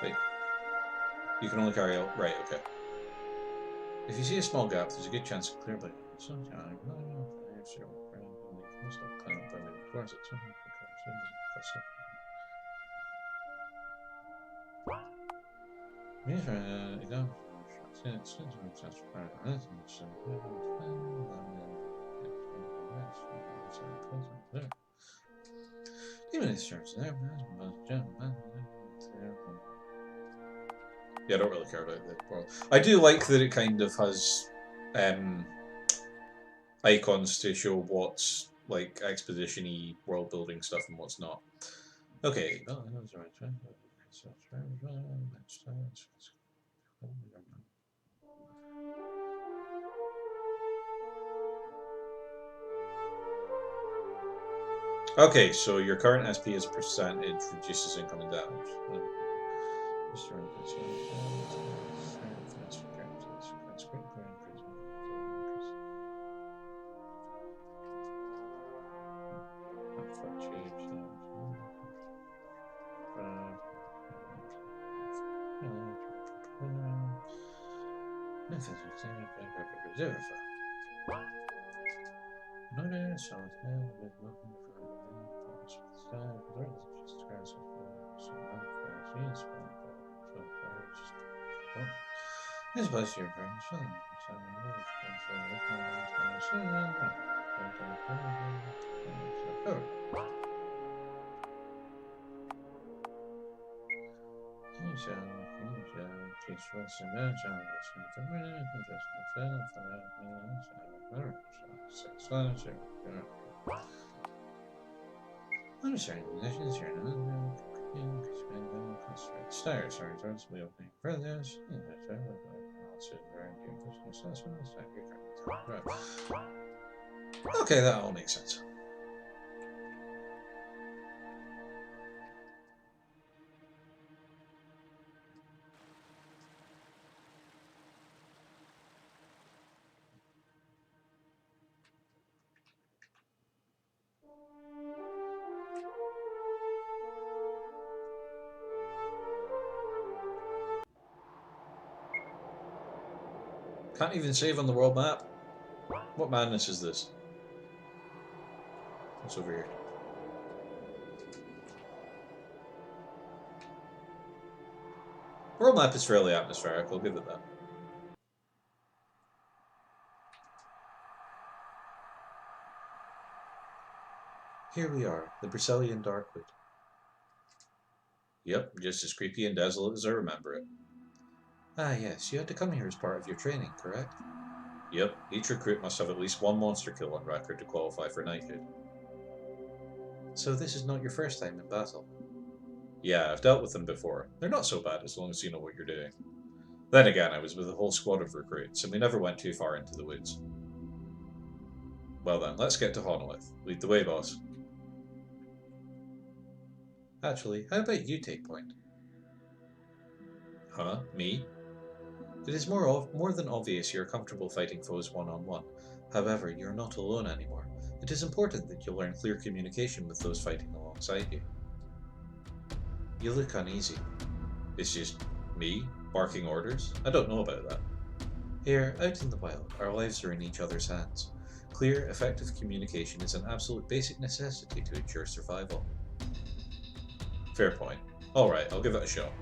Speaker 1: Wait. You can only carry out. Right, okay. If you see a small gap, there's a good chance of clear by Yeah, I don't really care about the world. I do like that it kind of has icons to show what's like exposition-y world building stuff and what's not. Okay. Okay, so your current SP as a percentage reduces incoming damage. Okay, that all makes sense. Can't even save on the world map. What madness is this? What's over here? World map is fairly atmospheric, I'll give it that. Here we are, the Briselian Darkwood. Yep, just as creepy and desolate as I remember it. Ah yes, you had to come here as part of your training, correct? Yep, each recruit must have at least one monster kill on record to qualify for knighthood. So this is not your first time in battle? Yeah, I've dealt with them before. They're not so bad as long as you know what you're doing. Then again, I was with a whole squad of recruits, and we never went too far into the woods. Well then, let's get to Honolith. Lead the way, boss. Actually, how about you take point? Huh? Me? It is more than obvious you're comfortable fighting foes one-on-one. However, you're not alone anymore. It is important that you learn clear communication with those fighting alongside you. You look uneasy. It's just me barking orders? I don't know about that. Here, out in the wild, our lives are in each other's hands. Clear, effective communication is an absolute basic necessity to ensure survival. Fair point. Alright, I'll give it a shot.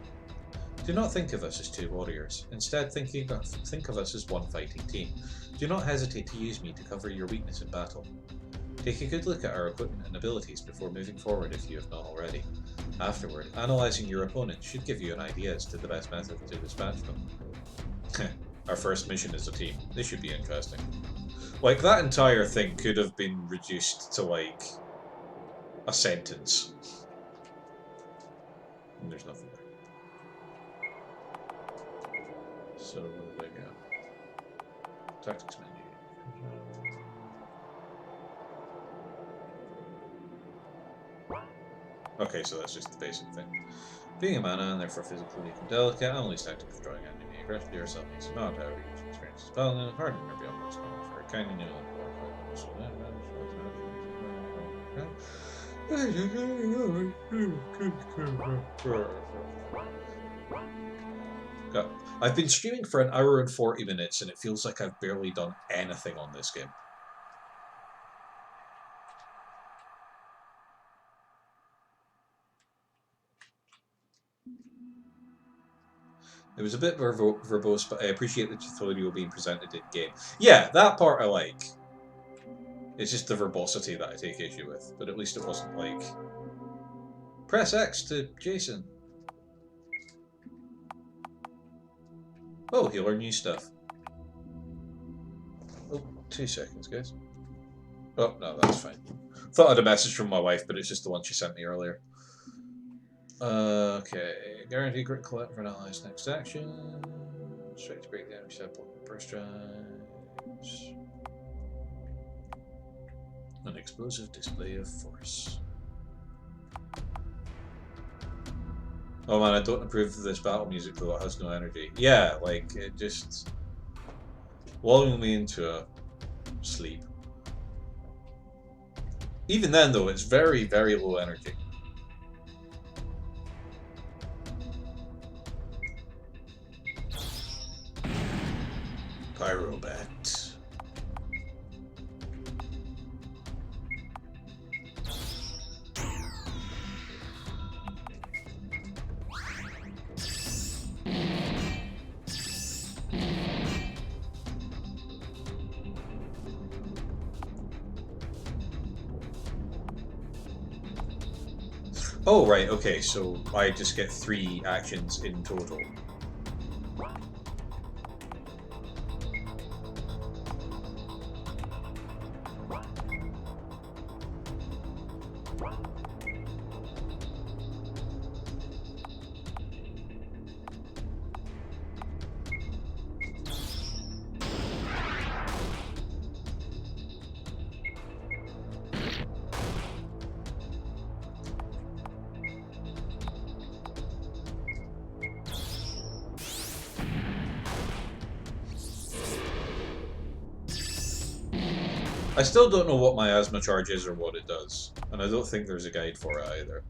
Speaker 1: Do not think of us as two warriors. Instead, think of us as one fighting team. Do not hesitate to use me to cover your weakness in battle. Take a good look at our equipment and abilities before moving forward if you have not already. Afterward, analysing your opponent should give you an idea as to the best method to dispatch them. Our first mission is a team. This should be interesting. Like, that entire thing could have been reduced to, like, a sentence. And there's nothing there. So, what do I got? Tactics menu. Okay, so that's just the basic thing. Being a mana and therefore physically weak and delicate, Emily's tactic of drawing enemy aggression to herself makes it not however you experience as paladin, hardened or beyond most common for a kindly new God. I've been streaming for an hour and 40 minutes and it feels like I've barely done anything on this game. It was a bit verbose, but I appreciate the tutorial being presented in game. Yeah, that part I like. It's just the verbosity that I take issue with, but at least it wasn't like, press X to Jason. Oh, he'll learn new stuff. Oh, 2 seconds, guys. Oh, no, that's fine. Thought I had a message from my wife, but it's just the one she sent me earlier. Okay, guarantee crit collect for an ally's next action. Strike to break the enemy set block burst drives. An explosive display of force. Oh man, I don't approve of this battle music though, it has no energy. Yeah, like, it just lulling me into a sleep. Even then though, it's very, very low energy. Pyrobat. Oh, right, okay, so I just get 3 actions in total. I still don't know what my asthma charge is or what it does, and I don't think there's a guide for it either.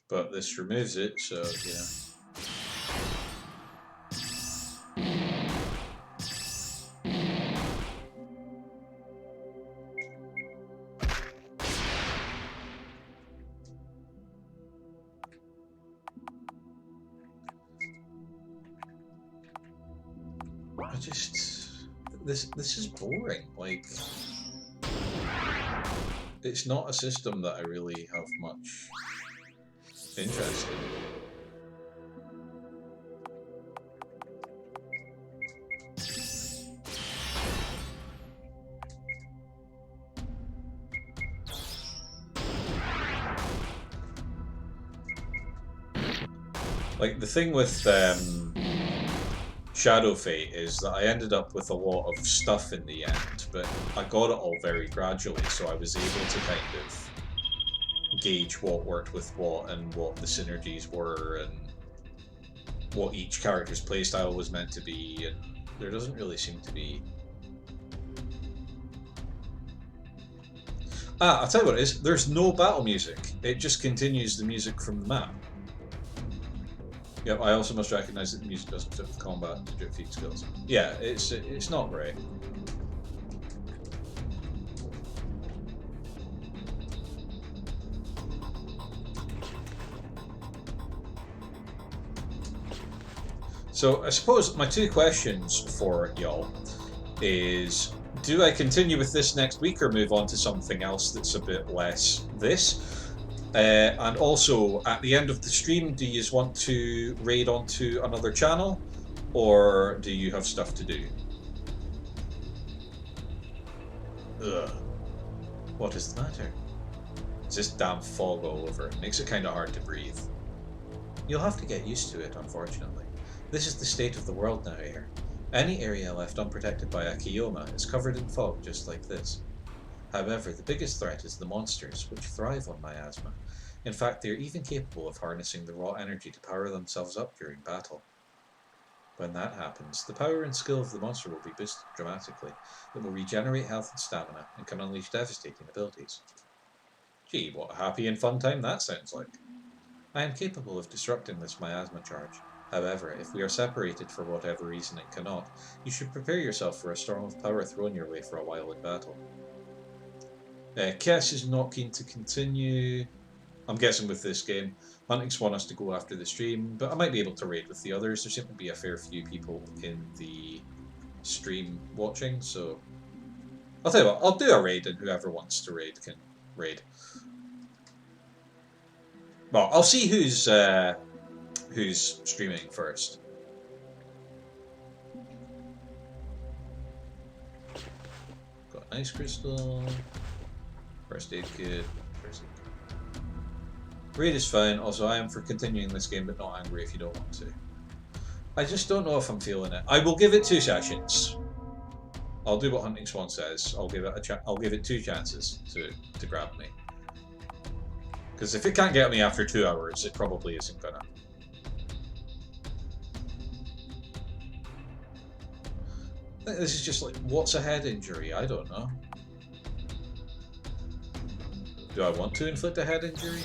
Speaker 1: But this removes it, so yeah. I just this is boring. Like, it's not a system that I really have much interest in. Like, the thing with Shadow Fate is that I ended up with a lot of stuff in the end, but I got it all very gradually, so I was able to kind of gauge what worked with what and what the synergies were and what each character's playstyle was meant to be, and there doesn't really seem to be... I'll tell you what it is, there's no battle music. It just continues the music from the map. Yep, I also must recognise that the music doesn't fit with combat to defeat skills. Yeah, it's not great. So I suppose my 2 questions for y'all is, do I continue with this next week or move on to something else that's a bit less this? And also, at the end of the stream, do you want to raid onto another channel, or do you have stuff to do? Ugh. What is the matter? It's this damn fog all over. It makes it kind of hard to breathe. You'll have to get used to it, unfortunately. This is the state of the world now here. Any area left unprotected by a Kiyoma is covered in fog just like this. However, the biggest threat is the monsters, which thrive on miasma. In fact, they are even capable of harnessing the raw energy to power themselves up during battle. When that happens, the power and skill of the monster will be boosted dramatically. It will regenerate health and stamina, and can unleash devastating abilities. Gee, what a happy and fun time that sounds like. I am capable of disrupting this miasma charge. However, if we are separated for whatever reason it cannot, you should prepare yourself for a storm of power thrown your way for a while in battle. Kess is not keen to continue. I'm guessing with this game, Hunting's want us to go after the stream, but I might be able to raid with the others. There seem to be a fair few people in the stream watching, so I'll tell you what, I'll do a raid and whoever wants to raid can raid. Well, I'll see who's streaming first. Got an ice crystal, first aid kit, Raid is fine, also I am for continuing this game but not angry if you don't want to. I just don't know if I'm feeling it. I will give it 2 sessions. I'll do what Hunting Swan says. I'll give it 2 chances to grab me. Because if it can't get me after 2 hours, it probably isn't gonna. This is just like, what's a head injury? I don't know. Do I want to inflict a head injury?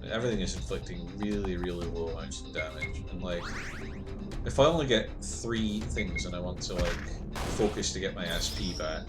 Speaker 1: Everything is inflicting really, really low amounts of damage, and like, if I only get 3 things and I want to like focus to get my SP back,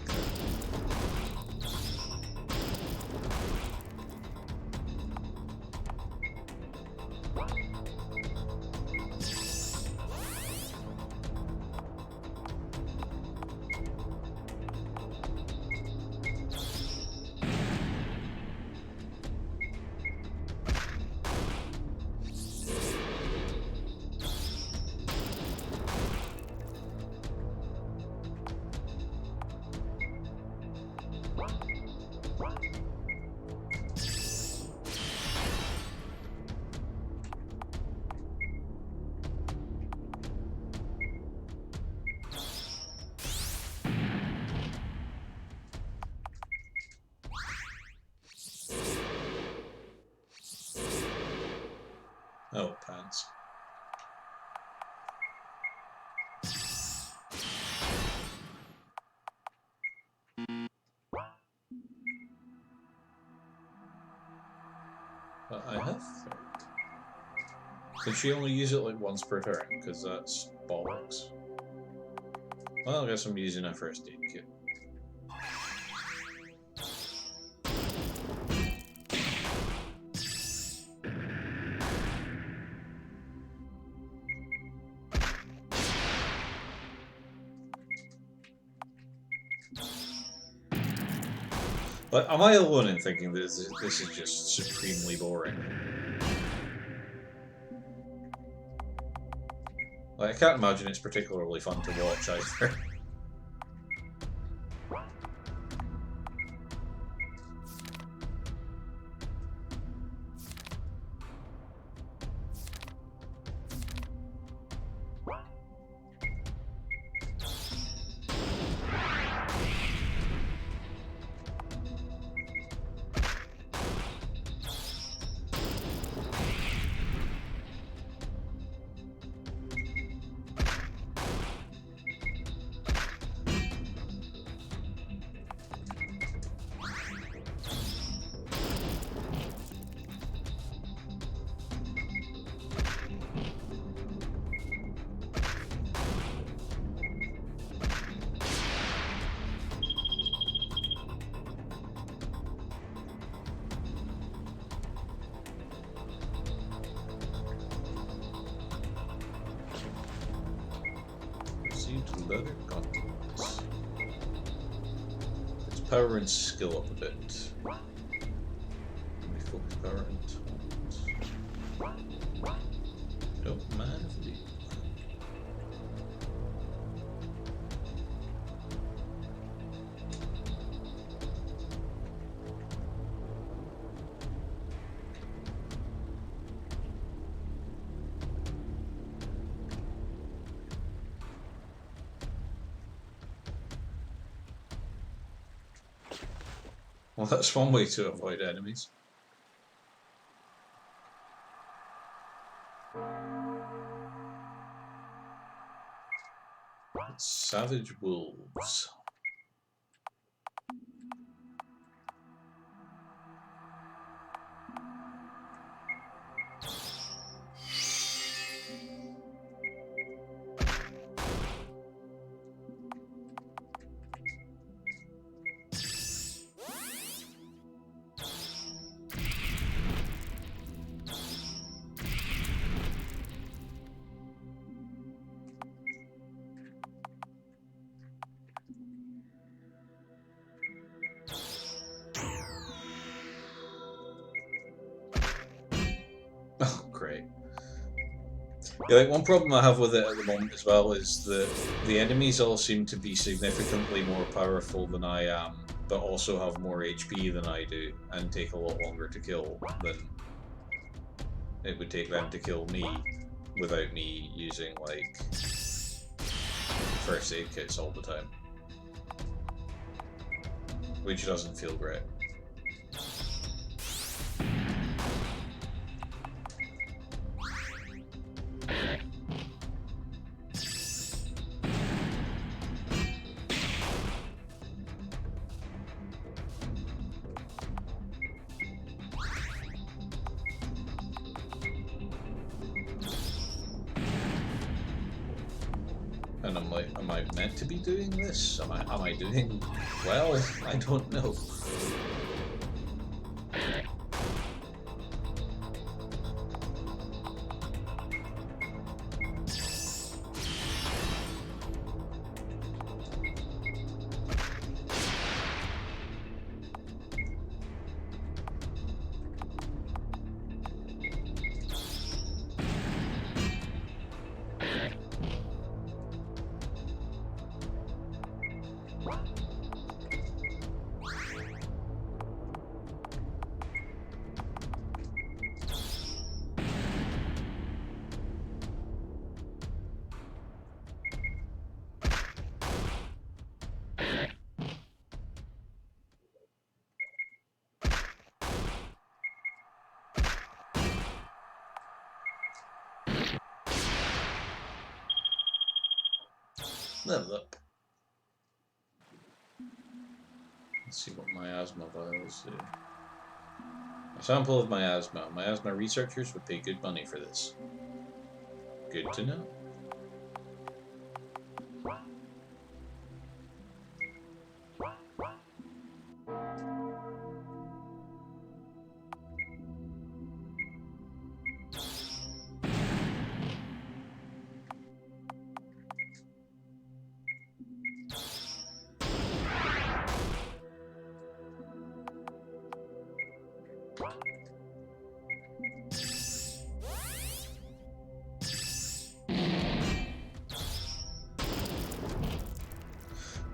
Speaker 1: oh, pants. But I have. Could she only use it like once per turn? Because that's bollocks. Well, I guess I'm using a first aid kit. But am I alone in thinking that this is just supremely boring? Like, I can't imagine it's particularly fun to watch either. Leather gauntlets. Let's power and skill up a bit. Let me focus power and taunt. Don't mind if I do. Well, that's one way to avoid enemies. It's Savage Wolves. Oh, great. Yeah, like one problem I have with it at the moment as well is that the enemies all seem to be significantly more powerful than I am, but also have more HP than I do, and take a lot longer to kill than it would take them to kill me without me using, like, first aid kits all the time. Which doesn't feel great. And I'm like, am I meant to be doing this? Am I doing well? I don't know. Level up. Let's see what miasma vials do. A sample of miasma. Miasma researchers would pay good money for this. Good to know.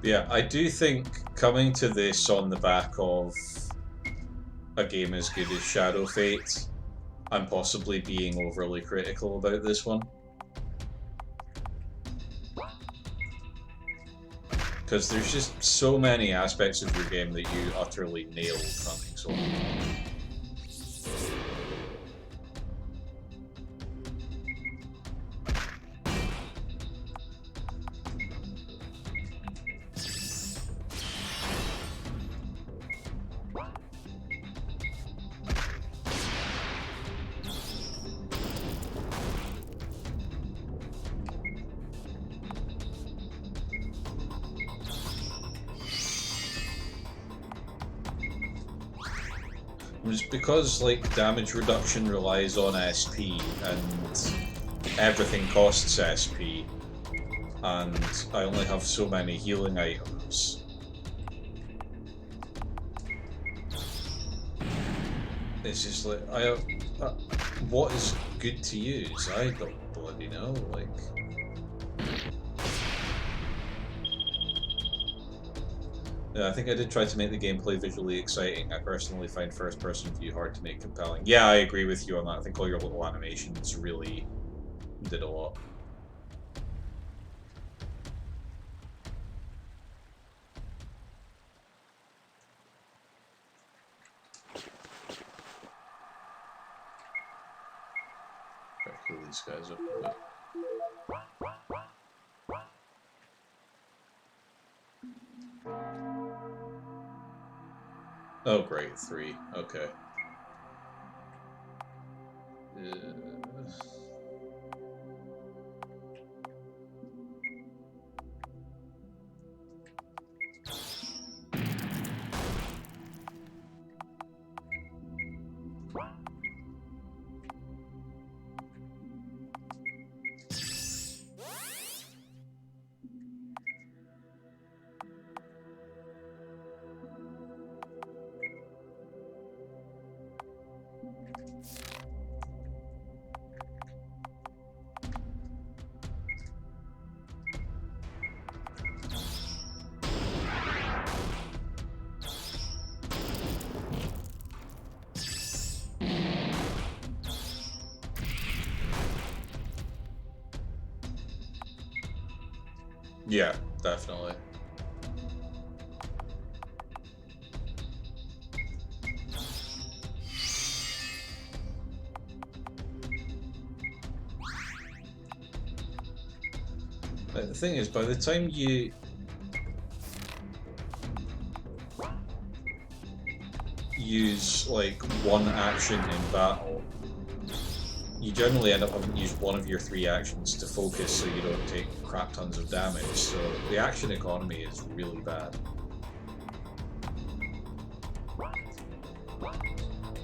Speaker 1: Yeah, I do think coming to this on the back of a game as good as Shadow Fate, I'm possibly being overly critical about this one. Because there's just so many aspects of your game that you utterly nailed coming so on. Just because like damage reduction relies on SP and everything costs SP, and I only have so many healing items. It's just like what is good to use? I don't bloody know. Like, yeah, I think I did try to make the gameplay visually exciting. I personally find first-person view hard to make compelling. Yeah, I agree with you on that. I think all your little animations really did a lot. Heal these guys up a bit. Oh, great, 3. Okay. Yeah, definitely. Like, the thing is, by the time you use like one action in battle, you generally end up having to use one of your 3 actions to focus so you don't take crap tons of damage, so the action economy is really bad.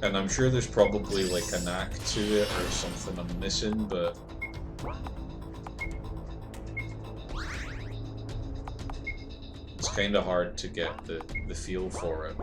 Speaker 1: And I'm sure there's probably like a knack to it or something I'm missing, but it's kind of hard to get the feel for it.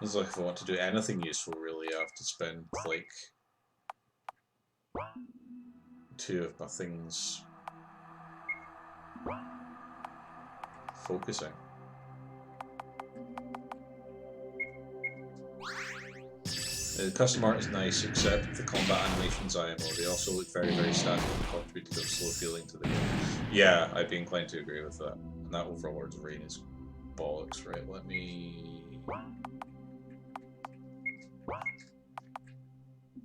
Speaker 1: It's like if I want to do anything useful, really, I have to spend like 2 of my things focusing. The custom art is nice, except the combat animations IMO. They also look very, very static and contribute to a slow feeling to the game. Yeah, I'd be inclined to agree with that. And that Overlord's Reign is bollocks, right? Let me...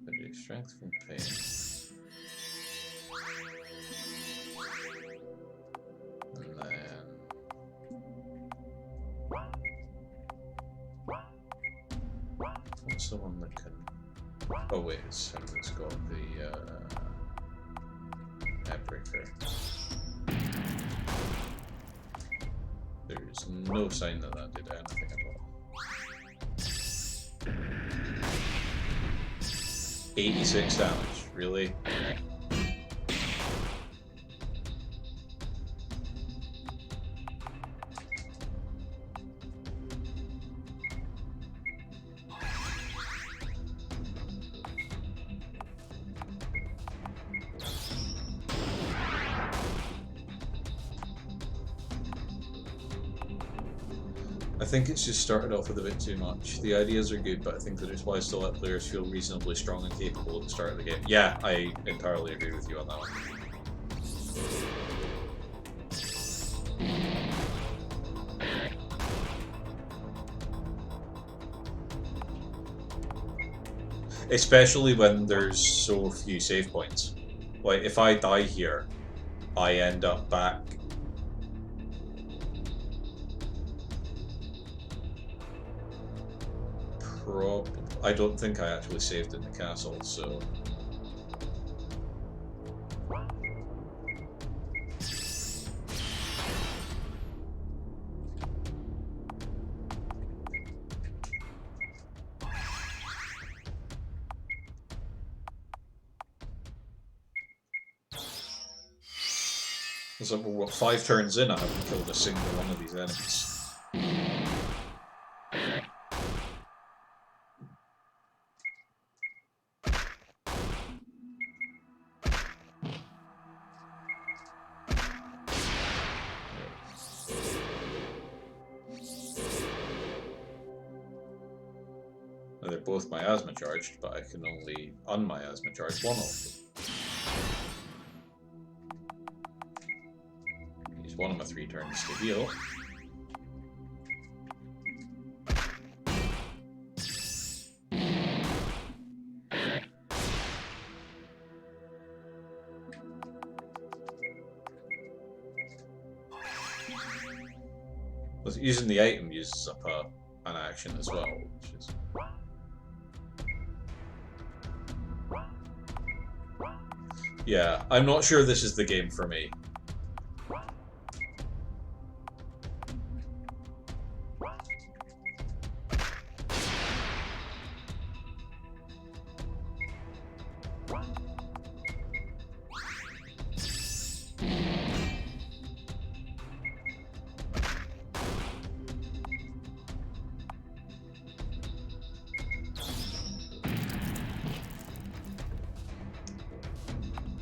Speaker 1: Maybe strength from pain. And then... What's the one that can... Oh wait, it's him that's got the Headbreaker. There's no sign that that did anything at all. 86 damage, really? I think it's just started off with a bit too much. The ideas are good, but I think that it's wise to let players feel reasonably strong and capable at the start of the game. Yeah, I entirely agree with you on that one. Especially when there's so few save points. Like, if I die here, I end up back. I don't think I actually saved in the castle, so... So, what, 5 turns in, I haven't killed a single one of these enemies. both miasma charged, but I can only unmiasma charge one of them. Use one of my 3 turns to heal. Using the item uses up an action as well, which is... Yeah, I'm not sure this is the game for me.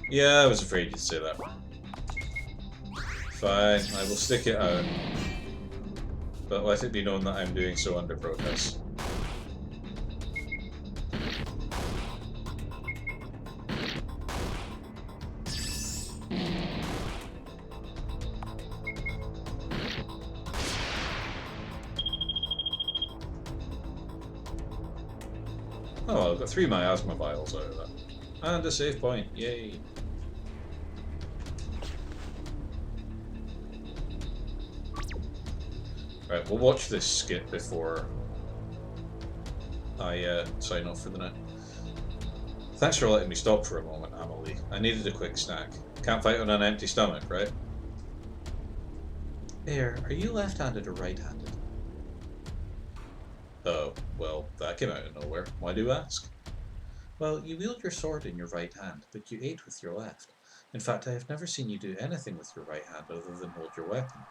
Speaker 1: Yeah, I was afraid you'd say that. Fine, I will stick it out. But let it be known that I'm doing so under protest. Oh well, I've got 3 miasma vials out of that. And a save point, yay! Right, we'll watch this skit before I sign off for the night. Thanks for letting me stop for a moment, Amelie. I needed a quick snack. Can't fight on an empty stomach, right? Air, are you left-handed or right-handed? Oh, well, that came out of nowhere. Why do you ask? Well, you wield your sword in your right hand, but you ate with your left. In fact, I have never seen you do anything with your right hand other than hold your weapon.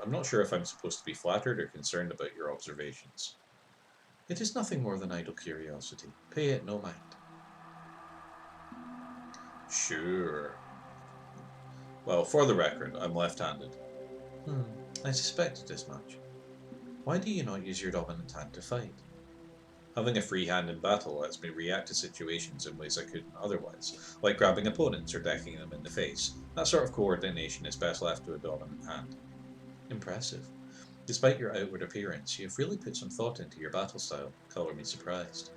Speaker 1: I'm not sure if I'm supposed to be flattered or concerned about your observations. It is nothing more than idle curiosity. Pay it no mind. Sure. Well, for the record, I'm left-handed. I suspected as much. Why do you not use your dominant hand to fight? Having a free hand in battle lets me react to situations in ways I couldn't otherwise, like grabbing opponents or decking them in the face. That sort of coordination is best left to a dominant hand. Impressive. Despite your outward appearance, you have really put some thought into your battle style. Color me surprised.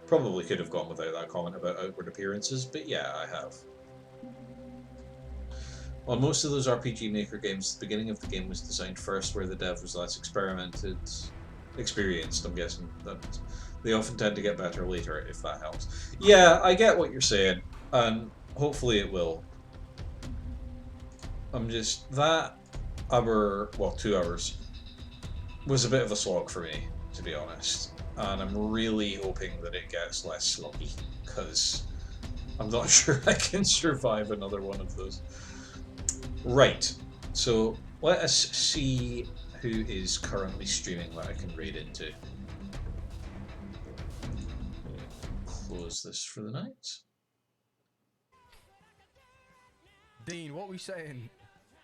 Speaker 1: Probably could have gone without that comment about outward appearances, but yeah, I have. On most of those RPG Maker games, the beginning of the game was designed first where the dev was less experienced, I'm guessing. That they often tend to get better later, if that helps. Yeah, I get what you're saying, and hopefully it will. I'm just... that hour, well, 2 hours, was a bit of a slog for me, to be honest. And I'm really hoping that it gets less sloggy, because I'm not sure I can survive another one of those. Right, so let us see who is currently streaming that I can raid into. Close this for the night.
Speaker 2: Dean, what are we saying?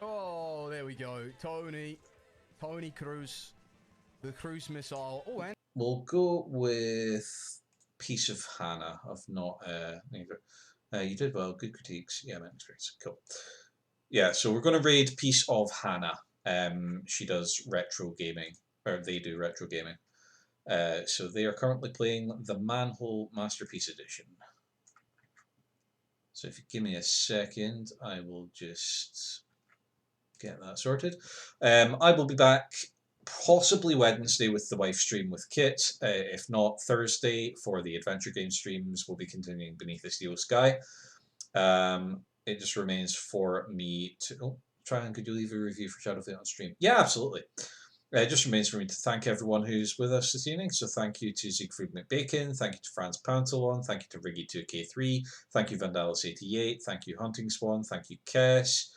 Speaker 2: Oh, there we go. Tony Cruz. The cruise missile. Oh, and
Speaker 1: We'll go with Piece of Hannah. I've not neither. You did well. Good critiques. Yeah, man, experience. Cool. Yeah, so we're going to raid Piece of Hannah. She does retro gaming, or they do retro gaming. So they are currently playing the Manhole Masterpiece Edition. So if you give me a second, I will just get that sorted. I will be back possibly Wednesday with the wife stream with Kit. If not, Thursday for the adventure game streams. We'll be continuing Beneath the Steel Sky. It just remains for me to... Oh, try and could you leave a review for Shadowfate on stream? Yeah, absolutely. It just remains for me to thank everyone who's with us this evening. So thank you to Siegfried McBacon, thank you to Franz Pantalon, thank you to Riggy2K3, thank you Vandalis88, thank you Hunting Swan, thank you Kess,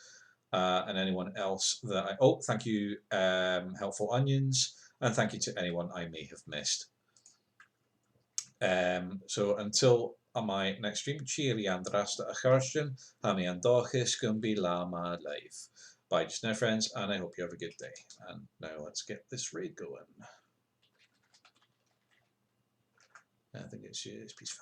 Speaker 1: and anyone else that I... Oh, thank you Helpful Onions, and thank you to anyone I may have missed. So until my next stream, cheery and rasta acharstian, hami andochis gumbi lama live. Bye just now, friends, and I hope you have a good day. And now let's get this raid going. I think it's peace.